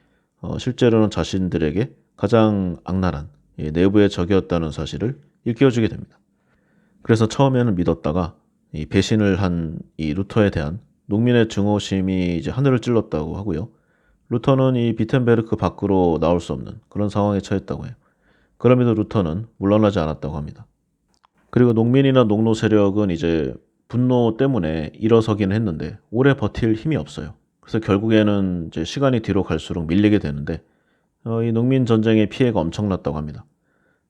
Speaker 1: 실제로는 자신들에게 가장 악랄한 내부의 적이었다는 사실을 일깨워주게 됩니다. 그래서 처음에는 믿었다가 이 배신을 한 이 루터에 대한 농민의 증오심이 이제 하늘을 찔렀다고 하고요. 루터는 이 비텐베르크 밖으로 나올 수 없는 그런 상황에 처했다고 해요. 그럼에도 루터는 물러나지 않았다고 합니다. 그리고 농민이나 농노 세력은 이제 분노 때문에 일어서긴 했는데 오래 버틸 힘이 없어요. 그래서 결국에는 이제 시간이 뒤로 갈수록 밀리게 되는데 이 농민 전쟁의 피해가 엄청났다고 합니다.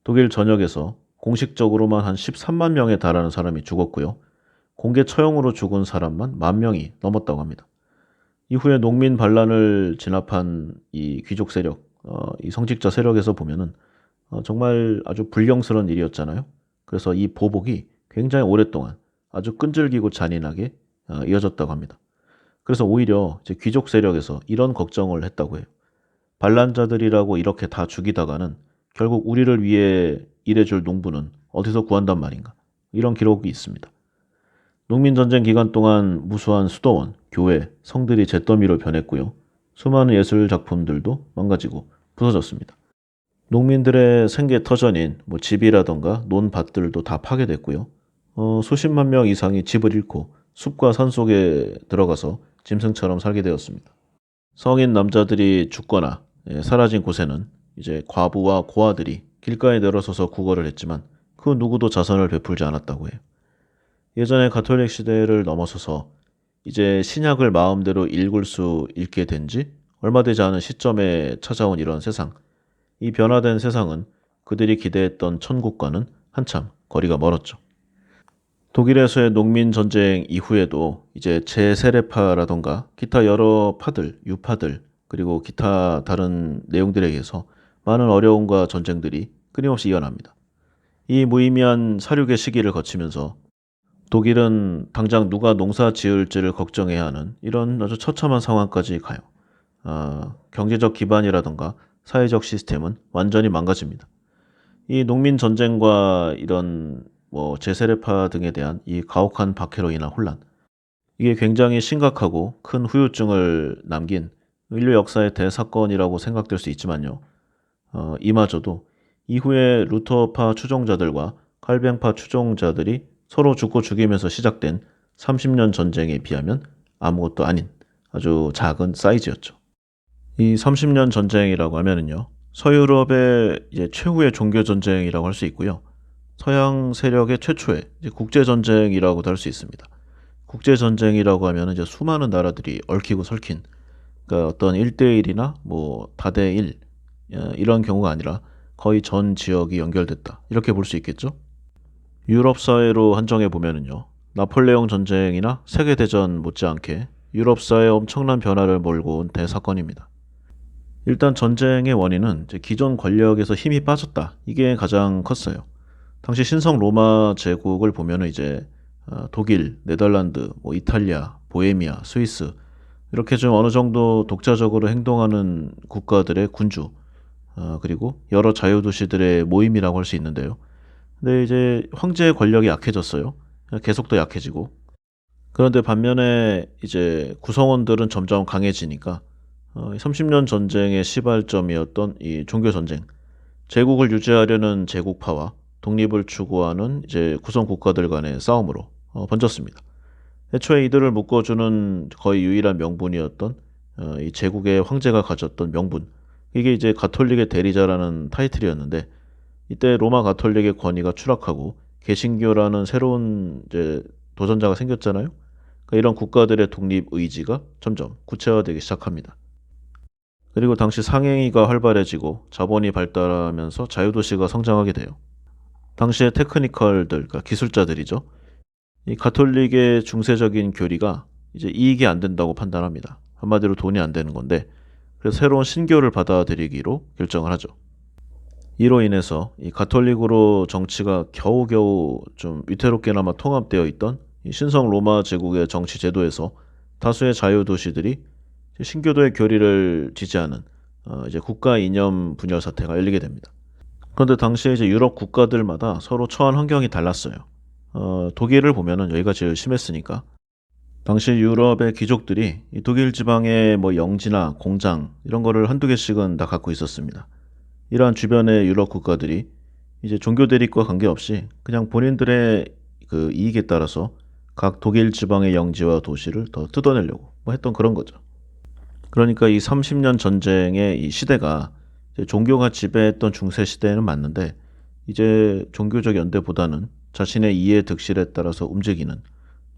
Speaker 1: 독일 전역에서 공식적으로만 한 13만 명에 달하는 사람이 죽었고요. 공개 처형으로 죽은 사람만 10,000명이 넘었다고 합니다. 이후에 농민 반란을 진압한 이 귀족 세력, 이 성직자 세력에서 보면은 정말 아주 불경스러운 일이었잖아요. 그래서 이 보복이 굉장히 오랫동안 아주 끈질기고 잔인하게 이어졌다고 합니다. 그래서 오히려 이제 귀족 세력에서 이런 걱정을 했다고 해요. 반란자들이라고 이렇게 다 죽이다가는 결국 우리를 위해 일해줄 농부는 어디서 구한단 말인가. 이런 기록이 있습니다. 농민전쟁 기간 동안 무수한 수도원, 교회, 성들이 잿더미로 변했고요. 수많은 예술 작품들도 망가지고 부서졌습니다. 농민들의 생계 터전인 뭐 집이라던가 논밭들도 다 파괴됐고요. 수십만 명 이상이 집을 잃고 숲과 산 속에 들어가서 짐승처럼 살게 되었습니다. 성인 남자들이 죽거나 사라진 곳에는 이제 과부와 고아들이 길가에 내려서서 구걸을 했지만 그 누구도 자선을 베풀지 않았다고 해요. 예전에 가톨릭 시대를 넘어서서 이제 신약을 마음대로 읽을 수 있게 된 지 얼마 되지 않은 시점에 찾아온 이런 세상. 이 변화된 세상은 그들이 기대했던 천국과는 한참 거리가 멀었죠. 독일에서의 농민 전쟁 이후에도 이제 제세례파라던가 기타 여러 파들, 유파들, 그리고 기타 다른 내용들에 의해서 많은 어려움과 전쟁들이 끊임없이 이어납니다. 이 무의미한 사륙의 시기를 거치면서 독일은 당장 누가 농사 지을지를 걱정해야 하는 이런 아주 처참한 상황까지 가요. 경제적 기반이라던가 사회적 시스템은 완전히 망가집니다. 이 농민 전쟁과 이런 제세례파 등에 대한 이 가혹한 박해로 인한 혼란, 이게 굉장히 심각하고 큰 후유증을 남긴 인류 역사의 대사건이라고 생각될 수 있지만요. 이마저도 이후에 루터파 추종자들과 칼뱅파 추종자들이 서로 죽고 죽이면서 시작된 30년 전쟁에 비하면 아무것도 아닌 아주 작은 사이즈였죠. 이 30년 전쟁이라고 하면은요, 서유럽의 이제 최후의 종교 전쟁이라고 할 수 있고요. 서양 세력의 최초의 이제 국제 전쟁이라고도 할 수 있습니다. 국제 전쟁이라고 하면 이제 수많은 나라들이 얽히고 설킨, 그러니까 어떤 1대1이나 뭐 다대1 이런 경우가 아니라 거의 전 지역이 연결됐다. 이렇게 볼 수 있겠죠? 유럽 사회로 한정해 보면은요. 나폴레옹 전쟁이나 세계대전 못지않게 유럽 사회에 엄청난 변화를 몰고 온 대사건입니다. 일단 전쟁의 원인은 이제 기존 권력에서 힘이 빠졌다. 이게 가장 컸어요. 당시 신성 로마 제국을 보면은 이제 독일, 네덜란드, 뭐 이탈리아, 보헤미아, 스위스 이렇게 좀 어느 정도 독자적으로 행동하는 국가들의 군주, 그리고 여러 자유도시들의 모임이라고 할 수 있는데요. 근데 이제 황제의 권력이 약해졌어요. 계속 더 약해지고. 그런데 반면에 이제 구성원들은 점점 강해지니까 30년 전쟁의 시발점이었던 이 종교 전쟁, 제국을 유지하려는 제국파와 독립을 추구하는 이제 구성 국가들 간의 싸움으로 번졌습니다. 애초에 이들을 묶어주는 거의 유일한 명분이었던 이 제국의 황제가 가졌던 명분, 이게 이제 가톨릭의 대리자라는 타이틀이었는데 이때 로마 가톨릭의 권위가 추락하고 개신교라는 새로운 이제 도전자가 생겼잖아요. 그러니까 이런 국가들의 독립 의지가 점점 구체화되기 시작합니다. 그리고 당시 상행위가 활발해지고 자본이 발달하면서 자유도시가 성장하게 돼요. 당시의 테크니컬들, 그러니까 기술자들이죠. 이 가톨릭의 중세적인 교리가 이제 이익이 안 된다고 판단합니다. 한마디로 돈이 안 되는 건데, 그래서 새로운 신교를 받아들이기로 결정을 하죠. 이로 인해서 이 가톨릭으로 정치가 겨우겨우 좀 위태롭게나마 통합되어 있던 이 신성 로마 제국의 정치 제도에서 다수의 자유도시들이 신교도의 교리를 지지하는 이제 국가 이념 분열 사태가 열리게 됩니다. 그런데 당시에 이제 유럽 국가들마다 서로 처한 환경이 달랐어요. 독일을 보면은 여기가 제일 심했으니까 당시 유럽의 귀족들이 이 독일 지방의 뭐 영지나 공장 이런 거를 한두 개씩은 다 갖고 있었습니다. 이러한 주변의 유럽 국가들이 이제 종교 대립과 관계없이 그냥 본인들의 그 이익에 따라서 각 독일 지방의 영지와 도시를 더 뜯어내려고 뭐 했던 그런 거죠. 그러니까 이 30년 전쟁의 이 시대가 이제 종교가 지배했던 중세 시대는 맞는데 이제 종교적 연대보다는 자신의 이해 득실에 따라서 움직이는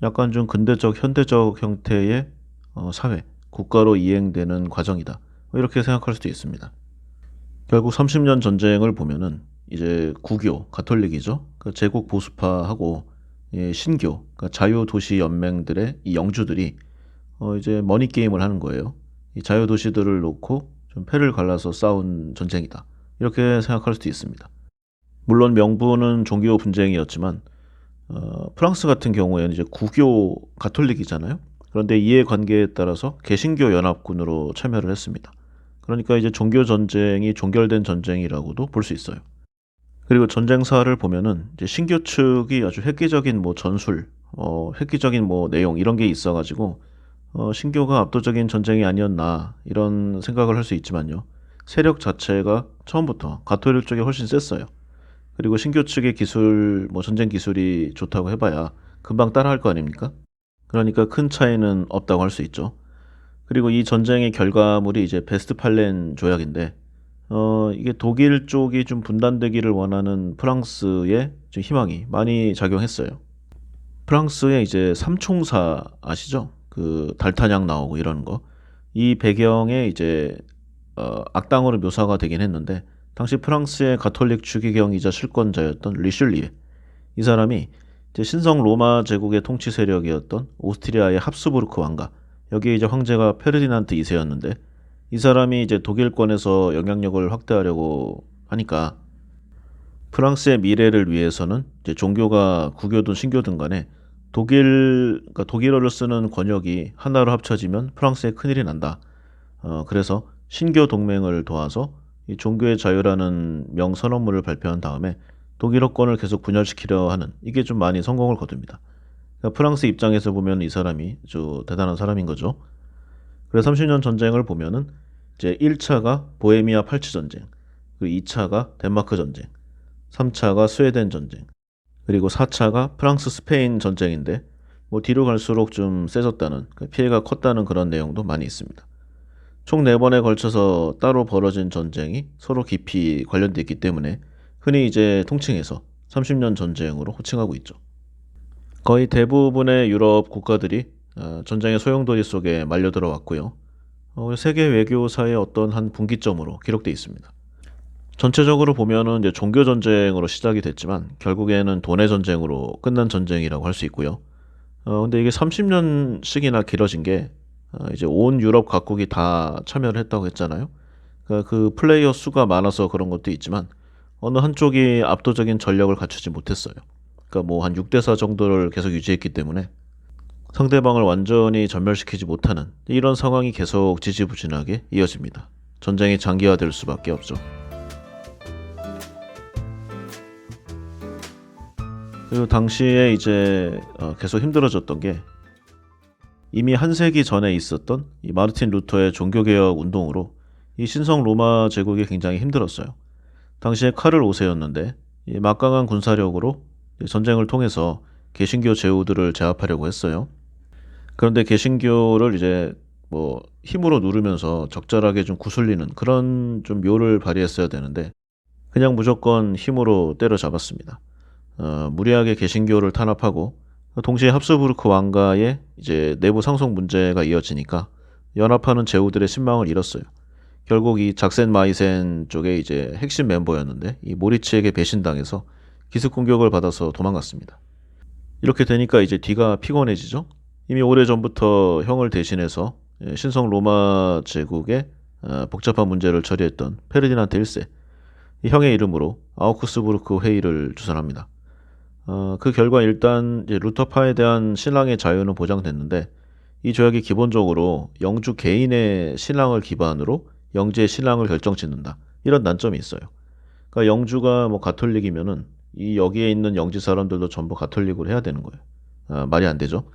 Speaker 1: 약간 좀 근대적 현대적 형태의 사회, 국가로 이행되는 과정이다. 뭐 이렇게 생각할 수도 있습니다. 결국 30년 전쟁을 보면은 이제 구교, 가톨릭이죠. 그러니까 제국 보수파하고 신교, 그러니까 자유도시 연맹들의 이 영주들이 이제 머니 게임을 하는 거예요. 이 자유도시들을 놓고 좀 패를 갈라서 싸운 전쟁이다. 이렇게 생각할 수도 있습니다. 물론 명분은 종교 분쟁이었지만 프랑스 같은 경우에는 이제 구교 가톨릭이잖아요. 그런데 이해관계에 따라서 개신교 연합군으로 참여를 했습니다. 그러니까 이제 종교 전쟁이 종결된 전쟁이라고도 볼 수 있어요. 그리고 전쟁사를 보면은 이제 신교 측이 아주 획기적인 뭐 전술, 획기적인 뭐 내용 이런 게 있어가지고 신교가 압도적인 전쟁이 아니었나 이런 생각을 할 수 있지만요. 세력 자체가 처음부터 가톨릭 쪽이 훨씬 셌어요. 그리고 신교 측의 기술, 뭐 전쟁 기술이 좋다고 해봐야 금방 따라할 거 아닙니까? 그러니까 큰 차이는 없다고 할 수 있죠. 그리고 이 전쟁의 결과물이 이제 베스트팔렌 조약인데, 이게 독일 쪽이 좀 분단되기를 원하는 프랑스의 좀 희망이 많이 작용했어요. 프랑스의 이제 삼총사 아시죠? 그 달타냥 나오고 이러는 거. 이 배경에 이제 악당으로 묘사가 되긴 했는데 당시 프랑스의 가톨릭 추기경이자 실권자였던 리슐리에 이 사람이 이제 신성 로마 제국의 통치 세력이었던 오스트리아의 합스부르크 왕가 여기에 이제 황제가 페르디난트 2세였는데 이 사람이 이제 독일권에서 영향력을 확대하려고 하니까 프랑스의 미래를 위해서는 이제 종교가 구교든 신교든 간에 그러니까 독일어를 쓰는 권역이 하나로 합쳐지면 프랑스에 큰일이 난다. 그래서 신교 동맹을 도와서 이 종교의 자유라는 명선언문을 발표한 다음에 독일어권을 계속 분열시키려 하는 이게 좀 많이 성공을 거둡니다. 그러니까 프랑스 입장에서 보면 이 사람이 아주 대단한 사람인 거죠. 그래서 30년 전쟁을 보면은 이제 1차가 보헤미아 팔치 전쟁, 그리고 2차가 덴마크 전쟁, 3차가 스웨덴 전쟁, 그리고 4차가 프랑스 스페인 전쟁인데 뭐 뒤로 갈수록 좀 세졌다는 피해가 컸다는 그런 내용도 많이 있습니다. 총 4번에 걸쳐서 따로 벌어진 전쟁이 서로 깊이 관련돼 있기 때문에 흔히 이제 통칭해서 30년 전쟁으로 호칭하고 있죠. 거의 대부분의 유럽 국가들이 전쟁의 소용돌이 속에 말려 들어왔고요. 세계 외교사의 어떤 한 분기점으로 기록돼 있습니다. 전체적으로 보면은 이제 종교 전쟁으로 시작이 됐지만 결국에는 돈의 전쟁으로 끝난 전쟁이라고 할 수 있고요. 근데 이게 30년씩이나 길어진 게 이제 온 유럽 각국이 다 참여를 했다고 했잖아요. 그러니까 그 플레이어 수가 많아서 그런 것도 있지만 어느 한쪽이 압도적인 전력을 갖추지 못했어요. 그러니까 뭐 한 6대4 정도를 계속 유지했기 때문에 상대방을 완전히 전멸시키지 못하는 이런 상황이 계속 지지부진하게 이어집니다. 전쟁이 장기화될 수밖에 없죠. 그리고 당시에 이제 계속 힘들어졌던 게 이미 한 세기 전에 있었던 이 마르틴 루터의 종교개혁 운동으로 이 신성 로마 제국이 굉장히 힘들었어요. 당시에 카를 5세였는데 이 막강한 군사력으로 전쟁을 통해서 개신교 제후들을 제압하려고 했어요. 그런데 개신교를 이제 뭐 힘으로 누르면서 적절하게 좀 구슬리는 그런 좀 묘를 발휘했어야 되는데 그냥 무조건 힘으로 때려잡았습니다. 무리하게 개신교를 탄압하고 동시에 합스부르크 왕가의 이제 내부 상속 문제가 이어지니까 연합하는 제후들의 신망을 잃었어요. 결국 이 작센 마이센 쪽에 이제 핵심 멤버였는데 이 모리츠에게 배신당해서 기습 공격을 받아서 도망갔습니다. 이렇게 되니까 이제 뒤가 피곤해지죠. 이미 오래전부터 형을 대신해서 신성 로마 제국의 복잡한 문제를 처리했던 페르디난트 1세 이 형의 이름으로 아우크스부르크 회의를 주선합니다. 그 결과 일단 이제 루터파에 대한 신앙의 자유는 보장됐는데 이 조약이 기본적으로 영주 개인의 신앙을 기반으로 영지의 신앙을 결정짓는다. 이런 난점이 있어요. 그러니까 영주가 뭐 가톨릭이면은 이 여기에 있는 영지 사람들도 전부 가톨릭으로 해야 되는 거예요. 말이 안 되죠.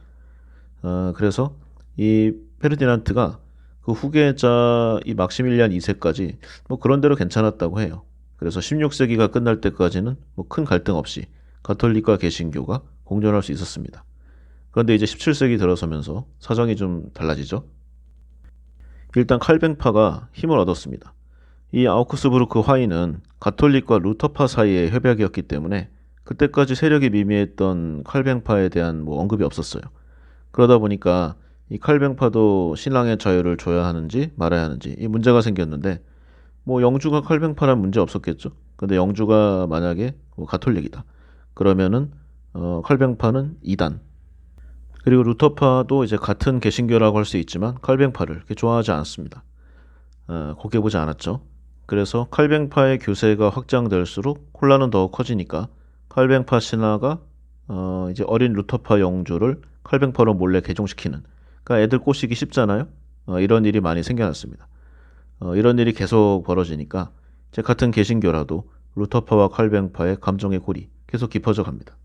Speaker 1: 그래서 이 페르디난트가 그 후계자 이 막시밀리안 2세까지 뭐 그런 대로 괜찮았다고 해요. 그래서 16세기가 끝날 때까지는 뭐 큰 갈등 없이 가톨릭과 개신교가 공존할 수 있었습니다. 그런데 이제 17세기 들어서면서 사정이 좀 달라지죠. 일단 칼뱅파가 힘을 얻었습니다. 이 아우크스부르크 화의는 가톨릭과 루터파 사이의 협약이었기 때문에 그때까지 세력이 미미했던 칼뱅파에 대한 뭐 언급이 없었어요. 그러다 보니까 이 칼뱅파도 신앙의 자유를 줘야 하는지 말아야 하는지 이 문제가 생겼는데 뭐 영주가 칼뱅파란 문제 없었겠죠. 근데 영주가 만약에 뭐 가톨릭이다. 그러면은 칼뱅파는 이단. 그리고 루터파도 이제 같은 개신교라고 할 수 있지만 칼뱅파를 그렇게 좋아하지 않았습니다. 곱게 보지 않았죠. 그래서 칼뱅파의 교세가 확장될수록 혼란은 더 커지니까 칼뱅파 신하가 이제 어린 루터파 영주를 칼뱅파로 몰래 개종시키는. 그러니까 애들 꼬시기 쉽잖아요. 이런 일이 많이 생겨났습니다. 이런 일이 계속 벌어지니까 이제 같은 개신교라도 루터파와 칼뱅파의 감정의 골이 계속 깊어져 갑니다.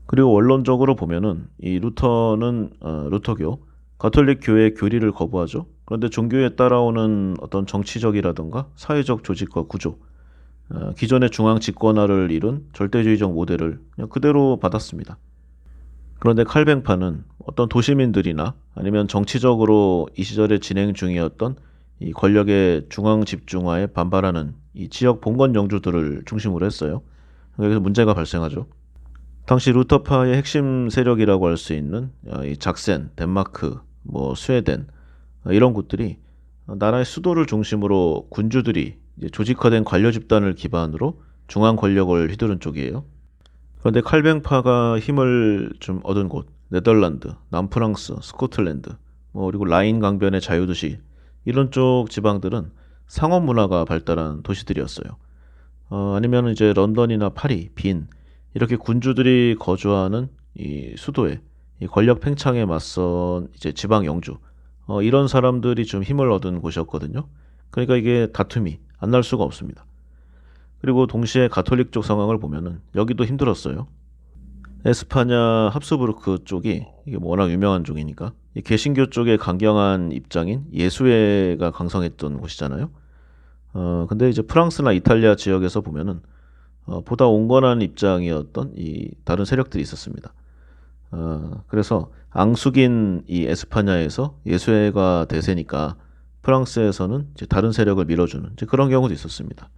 Speaker 1: 그리고 원론적으로 보면은 이 루터는 루터교, 가톨릭 교회의 교리를 거부하죠. 그런데 종교에 따라오는 어떤 정치적이라든가 사회적 조직과 구조, 기존의 중앙 집권화를 이룬 절대주의적 모델을 그냥 그대로 받았습니다. 그런데 칼뱅파는 어떤 도시민들이나 아니면 정치적으로 이 시절에 진행 중이었던 이 권력의 중앙 집중화에 반발하는 이 지역 봉건 영주들을 중심으로 했어요. 그래서 문제가 발생하죠. 당시 루터파의 핵심 세력이라고 할 수 있는 이 작센, 덴마크, 뭐 스웨덴 이런 곳들이 나라의 수도를 중심으로 군주들이 이제 조직화된 관료 집단을 기반으로 중앙 권력을 휘두른 쪽이에요. 그런데 칼뱅파가 힘을 좀 얻은 곳, 네덜란드, 남프랑스, 스코틀랜드, 뭐 그리고 라인 강변의 자유도시 이런 쪽 지방들은 상업 문화가 발달한 도시들이었어요. 아니면 이제 런던이나 파리, 빈 이렇게 군주들이 거주하는 이 수도에 이 권력 팽창에 맞선 이제 지방 영주 이런 사람들이 좀 힘을 얻은 곳이었거든요. 그러니까 이게 다툼이 안 날 수가 없습니다. 그리고 동시에 가톨릭 쪽 상황을 보면은 여기도 힘들었어요. 에스파냐 합스부르크 쪽이 이게 뭐 워낙 유명한 쪽이니까 이 개신교 쪽의 강경한 입장인 예수회가 강성했던 곳이잖아요. 근데 이제 프랑스나 이탈리아 지역에서 보면은 보다 온건한 입장이었던 이 다른 세력들이 있었습니다. 그래서 앙숙인 이 에스파냐에서 예수회가 대세니까 프랑스에서는 이제 다른 세력을 밀어주는 이제 그런 경우도 있었습니다.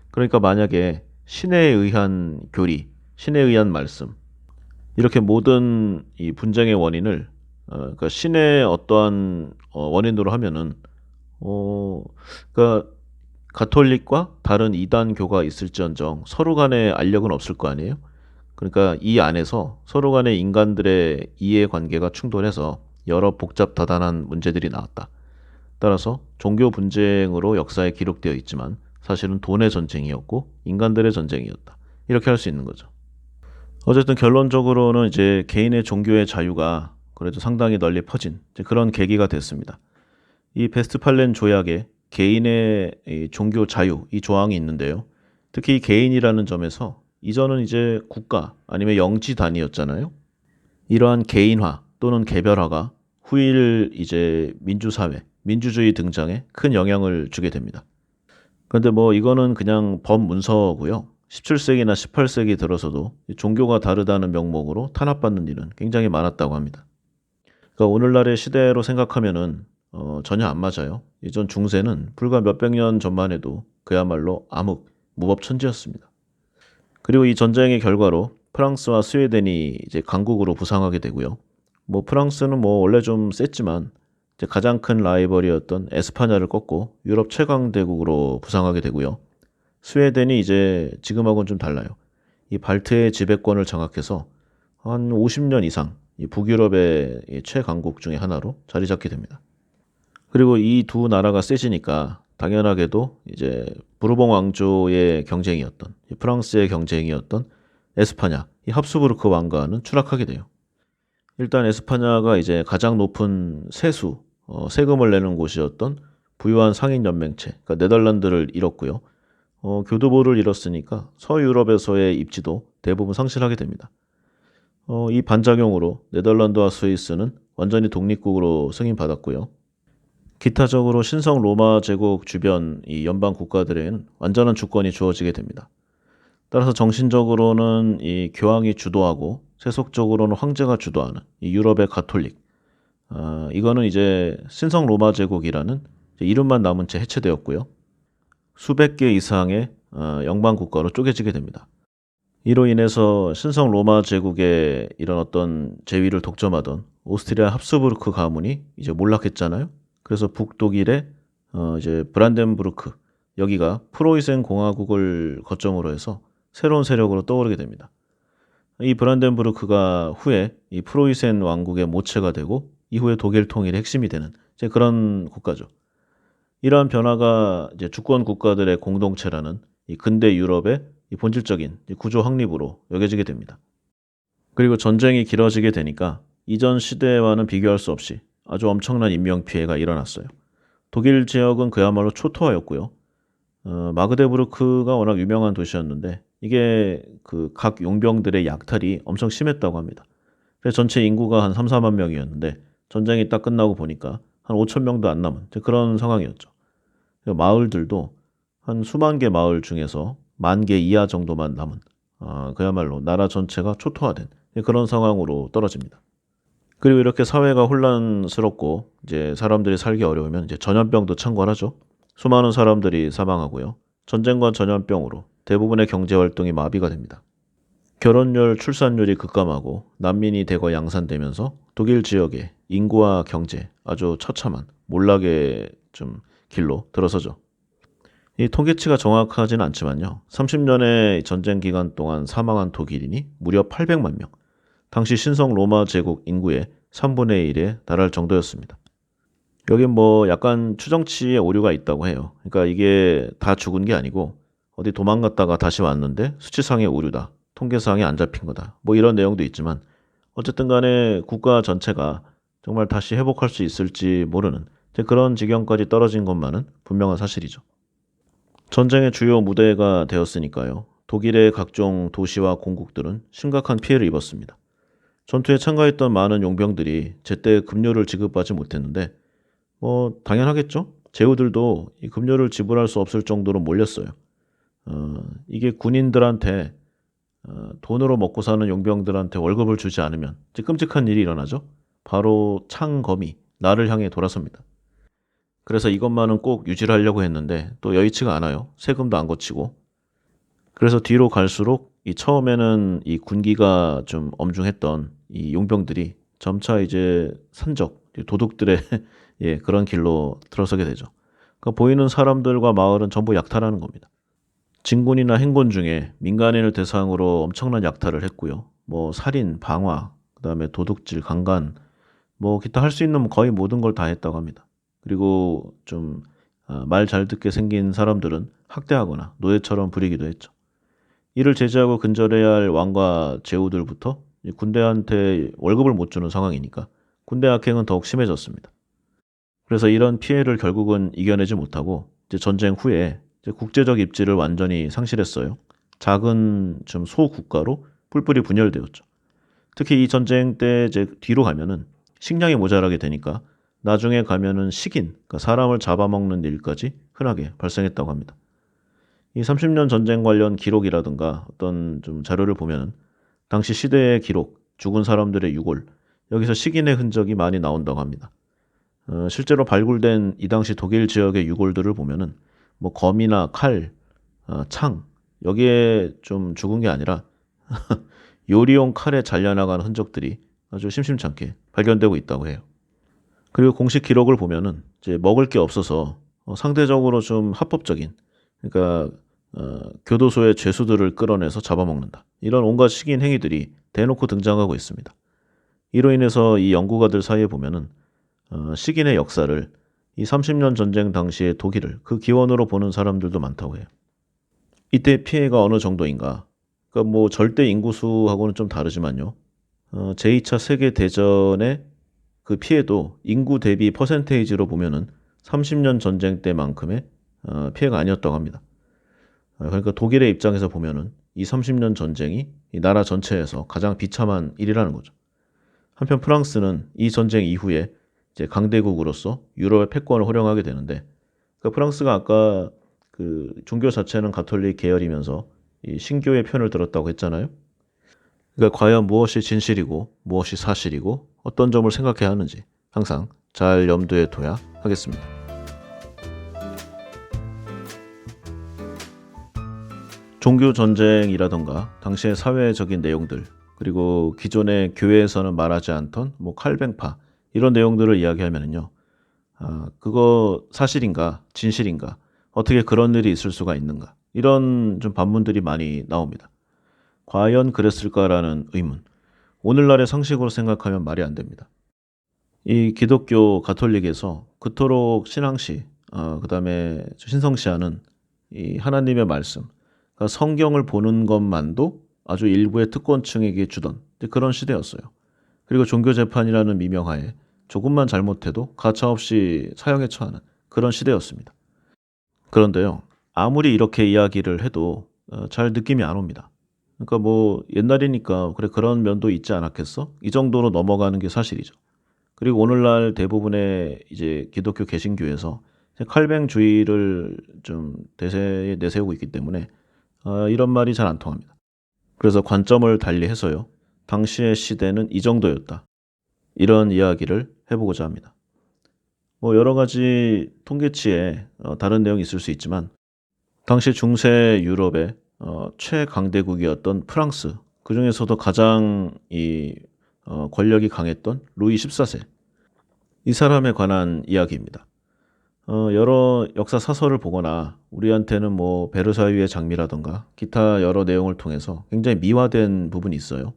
Speaker 1: 그러니까 만약에 신에 의한 교리, 신에 의한 말씀 이렇게 모든 이 분쟁의 원인을 그러니까 신의 어떠한 원인으로 하면은 그러니까 가톨릭과 다른 이단교가 있을지언정 서로 간에 알력은 없을 거 아니에요? 그러니까 이 안에서 서로 간의 인간들의 이해관계가 충돌해서 여러 복잡다단한 문제들이 나왔다. 따라서 종교 분쟁으로 역사에 기록되어 있지만 사실은 돈의 전쟁이었고 인간들의 전쟁이었다. 이렇게 할 수 있는 거죠. 어쨌든 결론적으로는 이제 개인의 종교의 자유가 그래도 상당히 널리 퍼진 이제 그런 계기가 됐습니다. 이 베스트팔렌 조약에 개인의 이 종교 자유 이 조항이 있는데요. 특히 이 개인이라는 점에서 이전은 이제 국가 아니면 영지 단위였잖아요. 이러한 개인화 또는 개별화가 후일 이제 민주사회, 민주주의 등장에 큰 영향을 주게 됩니다. 그런데 뭐 이거는 그냥 법문서고요. 17세기나 18세기 들어서도 종교가 다르다는 명목으로 탄압받는 일은 굉장히 많았다고 합니다. 그러니까 오늘날의 시대로 생각하면은 전혀 안 맞아요. 예전 중세는 불과 몇백 년 전만 해도 그야말로 암흑, 무법천지였습니다. 그리고 이 전쟁의 결과로 프랑스와 스웨덴이 이제 강국으로 부상하게 되고요. 뭐 프랑스는 뭐 원래 좀 셌지만 이제 가장 큰 라이벌이었던 에스파냐를 꺾고 유럽 최강 대국으로 부상하게 되고요. 스웨덴이 이제 지금하고는 좀 달라요. 이 발트의 지배권을 장악해서 한 50년 이상 이 북유럽의 이 최강국 중에 하나로 자리 잡게 됩니다. 그리고 이 두 나라가 세지니까 당연하게도 이제 부르봉 왕조의 경쟁이었던 프랑스의 경쟁이었던 에스파냐, 이 합스부르크 왕가는 추락하게 돼요. 일단 에스파냐가 이제 가장 높은 세수, 세금을 내는 곳이었던 부유한 상인 연맹체, 그러니까 네덜란드를 잃었고요. 교두보를 잃었으니까 서유럽에서의 입지도 대부분 상실하게 됩니다. 이 반작용으로 네덜란드와 스위스는 완전히 독립국으로 승인받았고요. 기타적으로 신성 로마 제국 주변 이 연방 국가들에는 완전한 주권이 주어지게 됩니다. 따라서 정신적으로는 이 교황이 주도하고 세속적으로는 황제가 주도하는 이 유럽의 가톨릭. 이거는 이제 신성 로마 제국이라는 이름만 남은 채 해체되었고요. 수백 개 이상의 영방 국가로 쪼개지게 됩니다. 이로 인해서 신성 로마 제국의 이런 어떤 재위를 독점하던 오스트리아 합스부르크 가문이 이제 몰락했잖아요. 그래서 북독일의 이제 브란덴부르크 여기가 프로이센 공화국을 거점으로 해서 새로운 세력으로 떠오르게 됩니다. 이 브란덴부르크가 후에 이 프로이센 왕국의 모체가 되고 이후에 독일 통일의 핵심이 되는 이제 그런 국가죠. 이러한 변화가 이제 주권 국가들의 공동체라는 이 근대 유럽의 이 본질적인 구조 확립으로 여겨지게 됩니다. 그리고 전쟁이 길어지게 되니까 이전 시대와는 비교할 수 없이 아주 엄청난 인명피해가 일어났어요. 독일 지역은 그야말로 초토화였고요. 마그데부르크가 워낙 유명한 도시였는데 이게 그 각 용병들의 약탈이 엄청 심했다고 합니다. 그래서 전체 인구가 한 3, 4만 명이었는데 전쟁이 딱 끝나고 보니까 한 5천 명도 안 남은 그런 상황이었죠. 마을들도 한 수만 개 마을 중에서 10,000개 이하 정도만 남은 그야말로 나라 전체가 초토화된 그런 상황으로 떨어집니다. 그리고 이렇게 사회가 혼란스럽고 이제 사람들이 살기 어려우면 이제 전염병도 창궐하죠. 수많은 사람들이 사망하고요. 전쟁과 전염병으로 대부분의 경제 활동이 마비가 됩니다. 결혼율, 출산율이 급감하고 난민이 대거 양산되면서 독일 지역의 인구와 경제 아주 처참한 몰락의 좀 길로 들어서죠. 이 통계치가 정확하진 않지만요. 30년의 전쟁 기간 동안 사망한 독일인이 무려 800만 명. 당시 신성 로마 제국 인구의 3분의 1에 달할 정도였습니다. 여긴 뭐 약간 추정치에 오류가 있다고 해요. 그러니까 이게 다 죽은 게 아니고 어디 도망갔다가 다시 왔는데 수치상의 오류다. 통계상에 안 잡힌 거다. 뭐 이런 내용도 있지만 어쨌든 간에 국가 전체가 정말 다시 회복할 수 있을지 모르는 그런 지경까지 떨어진 것만은 분명한 사실이죠. 전쟁의 주요 무대가 되었으니까요. 독일의 각종 도시와 공국들은 심각한 피해를 입었습니다. 전투에 참가했던 많은 용병들이 제때 급료를 지급받지 못했는데 뭐 당연하겠죠. 제후들도 이 급료를 지불할 수 없을 정도로 몰렸어요. 이게 군인들한테 돈으로 먹고 사는 용병들한테 월급을 주지 않으면 이제 끔찍한 일이 일어나죠. 바로 창검이 나를 향해 돌아섭니다. 그래서 이것만은 꼭 유지를 하려고 했는데 또 여의치가 않아요. 세금도 안 거치고. 그래서 뒤로 갈수록 이 처음에는 이 군기가 좀 엄중했던 이 용병들이 점차 이제 산적, 도둑들의 예, 그런 길로 들어서게 되죠. 그러니까 보이는 사람들과 마을은 전부 약탈하는 겁니다. 진군이나 행군 중에 민간인을 대상으로 엄청난 약탈을 했고요. 뭐 살인, 방화, 그다음에 도둑질, 강간, 뭐 기타 할 수 있는 거의 모든 걸 다 했다고 합니다. 그리고 좀 말 잘 듣게 생긴 사람들은 학대하거나 노예처럼 부리기도 했죠. 이를 제지하고 근절해야 할 왕과 제후들부터 군대한테 월급을 못 주는 상황이니까 군대 악행은 더욱 심해졌습니다. 그래서 이런 피해를 결국은 이겨내지 못하고 이제 전쟁 후에 이제 국제적 입지를 완전히 상실했어요. 작은 좀 소국가로 뿔뿔이 분열되었죠. 특히 이 전쟁 때 이제 뒤로 가면은 식량이 모자라게 되니까 나중에 가면은 식인, 그러니까 사람을 잡아먹는 일까지 흔하게 발생했다고 합니다. 이 30년 전쟁 관련 기록이라든가 어떤 좀 자료를 보면은 당시 시대의 기록, 죽은 사람들의 유골, 여기서 식인의 흔적이 많이 나온다고 합니다. 실제로 발굴된 이 당시 독일 지역의 유골들을 보면은 뭐 검이나 칼, 창 여기에 좀 죽은 게 아니라 요리용 칼에 잘려나간 흔적들이 아주 심심찮게 발견되고 있다고 해요. 그리고 공식 기록을 보면은 이제 먹을 게 없어서 상대적으로 좀 합법적인 그러니까 교도소의 죄수들을 끌어내서 잡아먹는다. 이런 온갖 식인 행위들이 대놓고 등장하고 있습니다. 이로 인해서 이 연구가들 사이에 보면은 식인의 역사를 이 30년 전쟁 당시의 독일을 그 기원으로 보는 사람들도 많다고 해요. 이때 피해가 어느 정도인가? 그러니까 뭐 절대 인구수하고는 좀 다르지만요. 제2차 세계 대전의 그 피해도 인구 대비 퍼센테이지로 보면은 30년 전쟁 때만큼의 피해가 아니었다고 합니다. 그러니까 독일의 입장에서 보면은 이 30년 전쟁이 이 나라 전체에서 가장 비참한 일이라는 거죠. 한편 프랑스는 이 전쟁 이후에 이제 강대국으로서 유럽의 패권을 호령하게 되는데, 그러니까 프랑스가 아까 그 종교 자체는 가톨릭 계열이면서 이 신교의 편을 들었다고 했잖아요. 그러니까 과연 무엇이 진실이고 무엇이 사실이고 어떤 점을 생각해야 하는지 항상 잘 염두에 둬야 하겠습니다. 종교 전쟁이라던가 당시의 사회적인 내용들, 그리고 기존의 교회에서는 말하지 않던 뭐 칼뱅파 이런 내용들을 이야기하면은요, 그거 사실인가 진실인가 어떻게 그런 일이 있을 수가 있는가 이런 좀 반문들이 많이 나옵니다. 과연 그랬을까라는 의문. 오늘날의 상식으로 생각하면 말이 안 됩니다. 이 기독교 가톨릭에서 그토록 신앙시, 그다음에 신성시하는 이 하나님의 말씀, 그러니까 성경을 보는 것만도 아주 일부의 특권층에게 주던 그런 시대였어요. 그리고 종교재판이라는 미명하에 조금만 잘못해도 가차없이 사형에 처하는 그런 시대였습니다. 그런데요, 아무리 이렇게 이야기를 해도 잘 느낌이 안 옵니다. 그러니까 뭐 옛날이니까 그래 그런 면도 있지 않았겠어? 이 정도로 넘어가는 게 사실이죠. 그리고 오늘날 대부분의 이제 기독교 개신교에서 칼뱅주의를 좀 대세에 내세우고 있기 때문에 이런 말이 잘 안 통합니다. 그래서 관점을 달리해서요, 당시의 시대는 이 정도였다. 이런 이야기를 해보고자 합니다. 뭐 여러 가지 통계치에 다른 내용이 있을 수 있지만 당시 중세 유럽의 최강대국이었던 프랑스, 그 중에서도 가장 권력이 강했던 루이 14세. 이 사람에 관한 이야기입니다. 여러 역사 사설을 보거나 우리한테는 뭐 베르사유의 장미라던가 기타 여러 내용을 통해서 굉장히 미화된 부분이 있어요.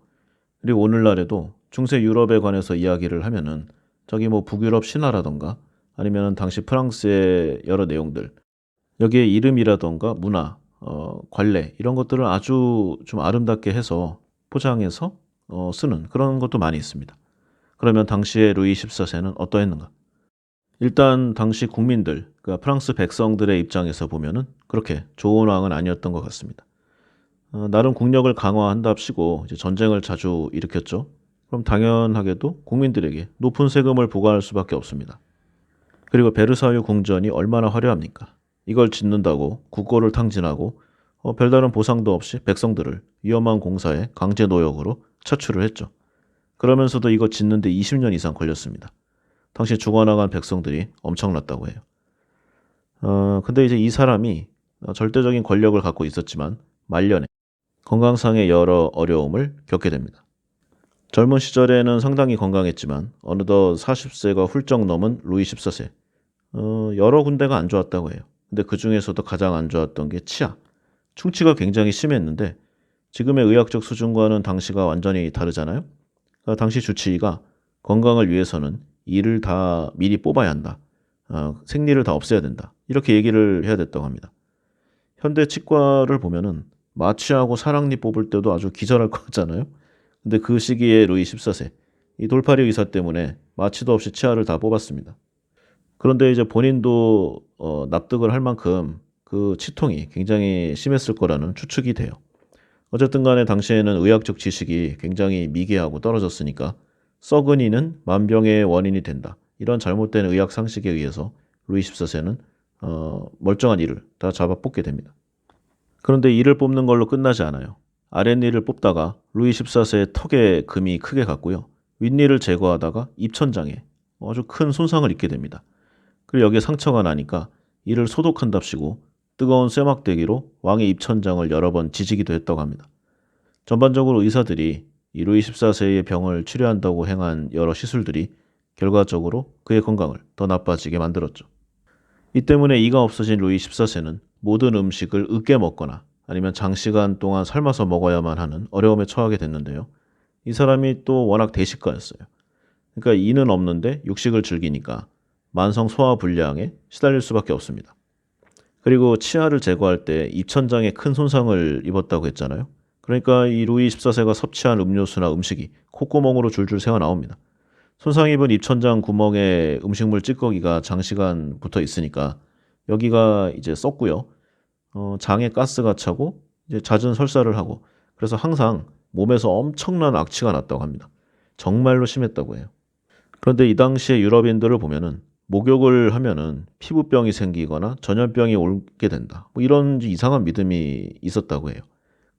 Speaker 1: 그리고 오늘날에도 중세 유럽에 관해서 이야기를 하면은 저기 뭐 북유럽 신화라던가 아니면 당시 프랑스의 여러 내용들, 여기에 이름이라던가 문화, 관례 이런 것들을 아주 좀 아름답게 해서 포장해서 쓰는 그런 것도 많이 있습니다. 그러면 당시의 루이 14세는 어떠했는가? 일단 당시 국민들, 그러니까 프랑스 백성들의 입장에서 보면은 그렇게 좋은 왕은 아니었던 것 같습니다. 나름 국력을 강화한답시고 이제 전쟁을 자주 일으켰죠. 그럼 당연하게도 국민들에게 높은 세금을 부과할 수밖에 없습니다. 그리고 베르사유 궁전이 얼마나 화려합니까? 이걸 짓는다고 국고를 탕진하고 별다른 보상도 없이 백성들을 위험한 공사에 강제 노역으로 처출을 했죠. 그러면서도 이거 짓는데 20년 이상 걸렸습니다. 당시 죽어나간 백성들이 엄청났다고 해요. 근데 이제 이 사람이 절대적인 권력을 갖고 있었지만 말년에 건강상의 여러 어려움을 겪게 됩니다. 젊은 시절에는 상당히 건강했지만 어느덧 40세가 훌쩍 넘은 루이 14세. 여러 군데가 안 좋았다고 해요. 근데 그 중에서도 가장 안 좋았던 게 치아. 충치가 굉장히 심했는데 지금의 의학적 수준과는 당시가 완전히 다르잖아요. 그러니까 당시 주치의가 건강을 위해서는 이를 다 미리 뽑아야 한다. 생리를 다 없애야 된다. 이렇게 얘기를 해야 됐다고 합니다. 현대 치과를 보면은 마취하고 사랑니 뽑을 때도 아주 기절할 것 같잖아요. 근데 그 시기에 루이 14세, 이 돌팔이 의사 때문에 마취도 없이 치아를 다 뽑았습니다. 그런데 이제 본인도 납득을 할 만큼 그 치통이 굉장히 심했을 거라는 추측이 돼요. 어쨌든 간에 당시에는 의학적 지식이 굉장히 미개하고 떨어졌으니까 썩은 이는 만병의 원인이 된다. 이런 잘못된 의학 상식에 의해서 루이 14세는 멀쩡한 이를 다 잡아 뽑게 됩니다. 그런데 이를 뽑는 걸로 끝나지 않아요. 아랫니를 뽑다가 루이 14세의 턱에 금이 크게 갔고요. 윗니를 제거하다가 입천장에 아주 큰 손상을 입게 됩니다. 그리고 여기에 상처가 나니까 이를 소독한답시고 뜨거운 쇠막대기로 왕의 입천장을 여러 번 지지기도 했다고 합니다. 전반적으로 의사들이 이 루이 14세의 병을 치료한다고 행한 여러 시술들이 결과적으로 그의 건강을 더 나빠지게 만들었죠. 이 때문에 이가 없어진 루이 14세는 모든 음식을 으깨 먹거나 아니면 장시간 동안 삶아서 먹어야만 하는 어려움에 처하게 됐는데요. 이 사람이 또 워낙 대식가였어요. 그러니까 이는 없는데 육식을 즐기니까 만성 소화 불량에 시달릴 수밖에 없습니다. 그리고 치아를 제거할 때 입천장에 큰 손상을 입었다고 했잖아요. 그러니까 이 루이 14세가 섭취한 음료수나 음식이 콧구멍으로 줄줄 새어나옵니다. 손상 입은 입천장 구멍에 음식물 찌꺼기가 장시간 붙어 있으니까 여기가 이제 썩고요. 장에 가스가 차고 이제 잦은 설사를 하고 그래서 항상 몸에서 엄청난 악취가 났다고 합니다. 정말로 심했다고 해요. 그런데 이 당시에 유럽인들을 보면은 목욕을 하면은 피부병이 생기거나 전염병이 오게 된다. 뭐 이런 이상한 믿음이 있었다고 해요.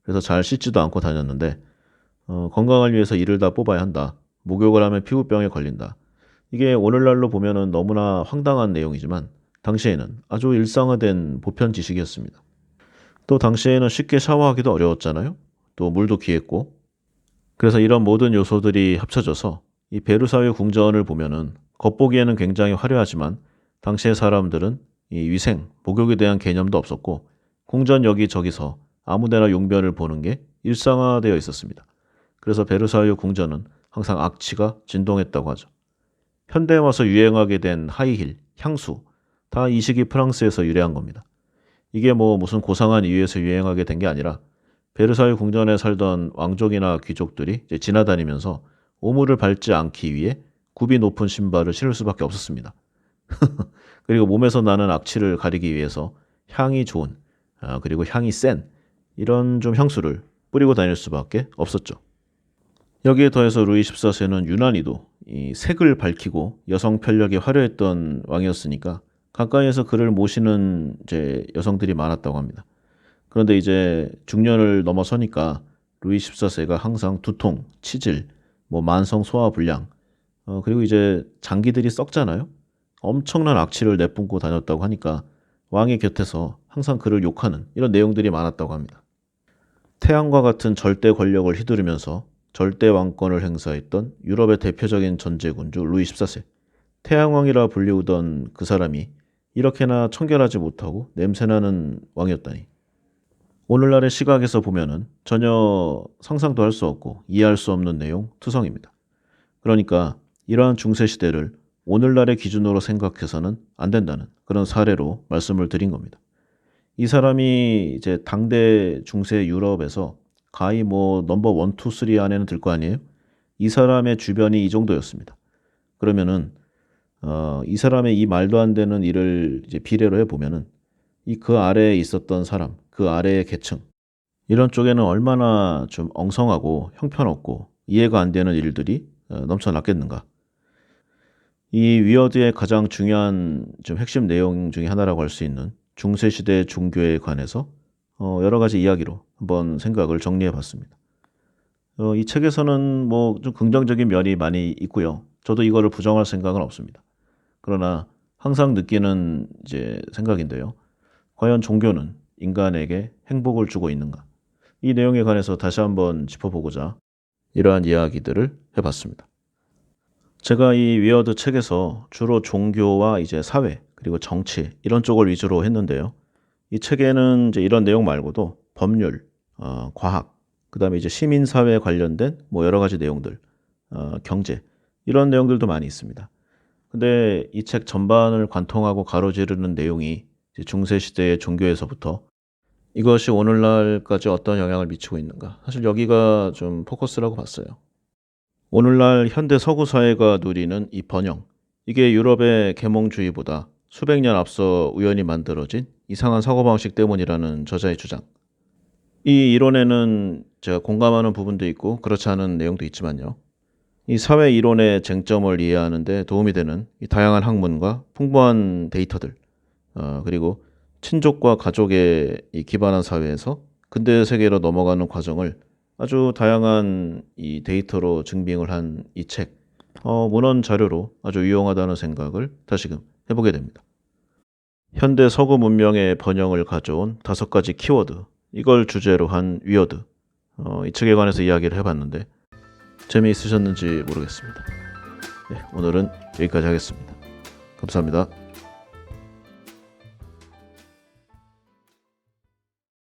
Speaker 1: 그래서 잘 씻지도 않고 다녔는데 건강을 위해서 이를 다 뽑아야 한다. 목욕을 하면 피부병에 걸린다. 이게 오늘날로 보면은 너무나 황당한 내용이지만 당시에는 아주 일상화된 보편 지식이었습니다. 또 당시에는 쉽게 샤워하기도 어려웠잖아요. 또 물도 귀했고. 그래서 이런 모든 요소들이 합쳐져서 이 베르사유 궁전을 보면은 겉보기에는 굉장히 화려하지만 당시의 사람들은 이 위생, 목욕에 대한 개념도 없었고 궁전 여기저기서 아무데나 용변을 보는 게 일상화되어 있었습니다. 그래서 베르사유 궁전은 항상 악취가 진동했다고 하죠. 현대에 와서 유행하게 된 하이힐, 향수 다 이 시기 프랑스에서 유래한 겁니다. 이게 뭐 무슨 고상한 이유에서 유행하게 된 게 아니라 베르사유 궁전에 살던 왕족이나 귀족들이 이제 지나다니면서 오물을 밟지 않기 위해 굽이 높은 신발을 신을 수밖에 없었습니다. 그리고 몸에서 나는 악취를 가리기 위해서 향이 좋은 그리고 향이 센 이런 좀 향수를 뿌리고 다닐 수밖에 없었죠. 여기에 더해서 루이 14세는 유난히도 이 색을 밝히고 여성 편력이 화려했던 왕이었으니까 가까이에서 그를 모시는 이제 여성들이 많았다고 합니다. 그런데 이제 중년을 넘어서니까 루이 14세가 항상 두통, 치질, 뭐 만성 소화 불량, 그리고 이제 장기들이 썩잖아요. 엄청난 악취를 내뿜고 다녔다고 하니까 왕의 곁에서 항상 그를 욕하는 이런 내용들이 많았다고 합니다. 태양과 같은 절대 권력을 휘두르면서 절대 왕권을 행사했던 유럽의 대표적인 전제군주 루이 14세. 태양왕이라 불리우던 그 사람이 이렇게나 청결하지 못하고 냄새나는 왕이었다니. 오늘날의 시각에서 보면은 전혀 상상도 할 수 없고 이해할 수 없는 내용 투성입니다. 그러니까 이러한 중세 시대를 오늘날의 기준으로 생각해서는 안 된다는 그런 사례로 말씀을 드린 겁니다. 이 사람이 이제 당대 중세 유럽에서 가히 뭐 넘버 1, 2, 3 안에는 들 거 아니에요? 이 사람의 주변이 이 정도였습니다. 그러면은 이 사람의 이 말도 안 되는 일을 이제 비례로 해보면은 이 그 아래에 있었던 사람, 그 아래의 계층 이런 쪽에는 얼마나 좀 엉성하고 형편없고 이해가 안 되는 일들이 넘쳐났겠는가. 이 위어드의 가장 중요한 좀 핵심 내용 중에 하나라고 할 수 있는 중세시대 종교에 관해서 여러 가지 이야기로 한번 생각을 정리해 봤습니다. 이 책에서는 뭐 좀 긍정적인 면이 많이 있고요. 저도 이거를 부정할 생각은 없습니다. 그러나 항상 느끼는 이제 생각인데요. 과연 종교는 인간에게 행복을 주고 있는가? 이 내용에 관해서 다시 한번 짚어보고자 이러한 이야기들을 해봤습니다. 제가 이 위어드 책에서 주로 종교와 이제 사회 그리고 정치 이런 쪽을 위주로 했는데요. 이 책에는 이제 이런 내용 말고도 법률, 과학, 그다음에 이제 시민사회 관련된 뭐 여러 가지 내용들, 경제 이런 내용들도 많이 있습니다. 근데 이 책 전반을 관통하고 가로지르는 내용이 이제 중세 시대의 종교에서부터 이것이 오늘날까지 어떤 영향을 미치고 있는가. 사실 여기가 좀 포커스라고 봤어요. 오늘날 현대 서구 사회가 누리는 이 번영, 이게 유럽의 계몽주의보다 수백 년 앞서 우연히 만들어진 이상한 사고방식 때문이라는 저자의 주장. 이 이론에는 제가 공감하는 부분도 있고 그렇지 않은 내용도 있지만요. 이 사회 이론의 쟁점을 이해하는 데 도움이 되는 이 다양한 학문과 풍부한 데이터들, 그리고 친족과 가족에 기반한 사회에서 근대 세계로 넘어가는 과정을 아주 다양한 이 데이터로 증빙을 한 이 책, 문헌 자료로 아주 유용하다는 생각을 다시금 해보게 됩니다. 현대 서구 문명의 번영을 가져온 5가지 키워드, 이걸 주제로 한 위어드, 이 책에 관해서 이야기를 해봤는데 재미있으셨는지 모르겠습니다. 네, 오늘은 여기까지 하겠습니다. 감사합니다.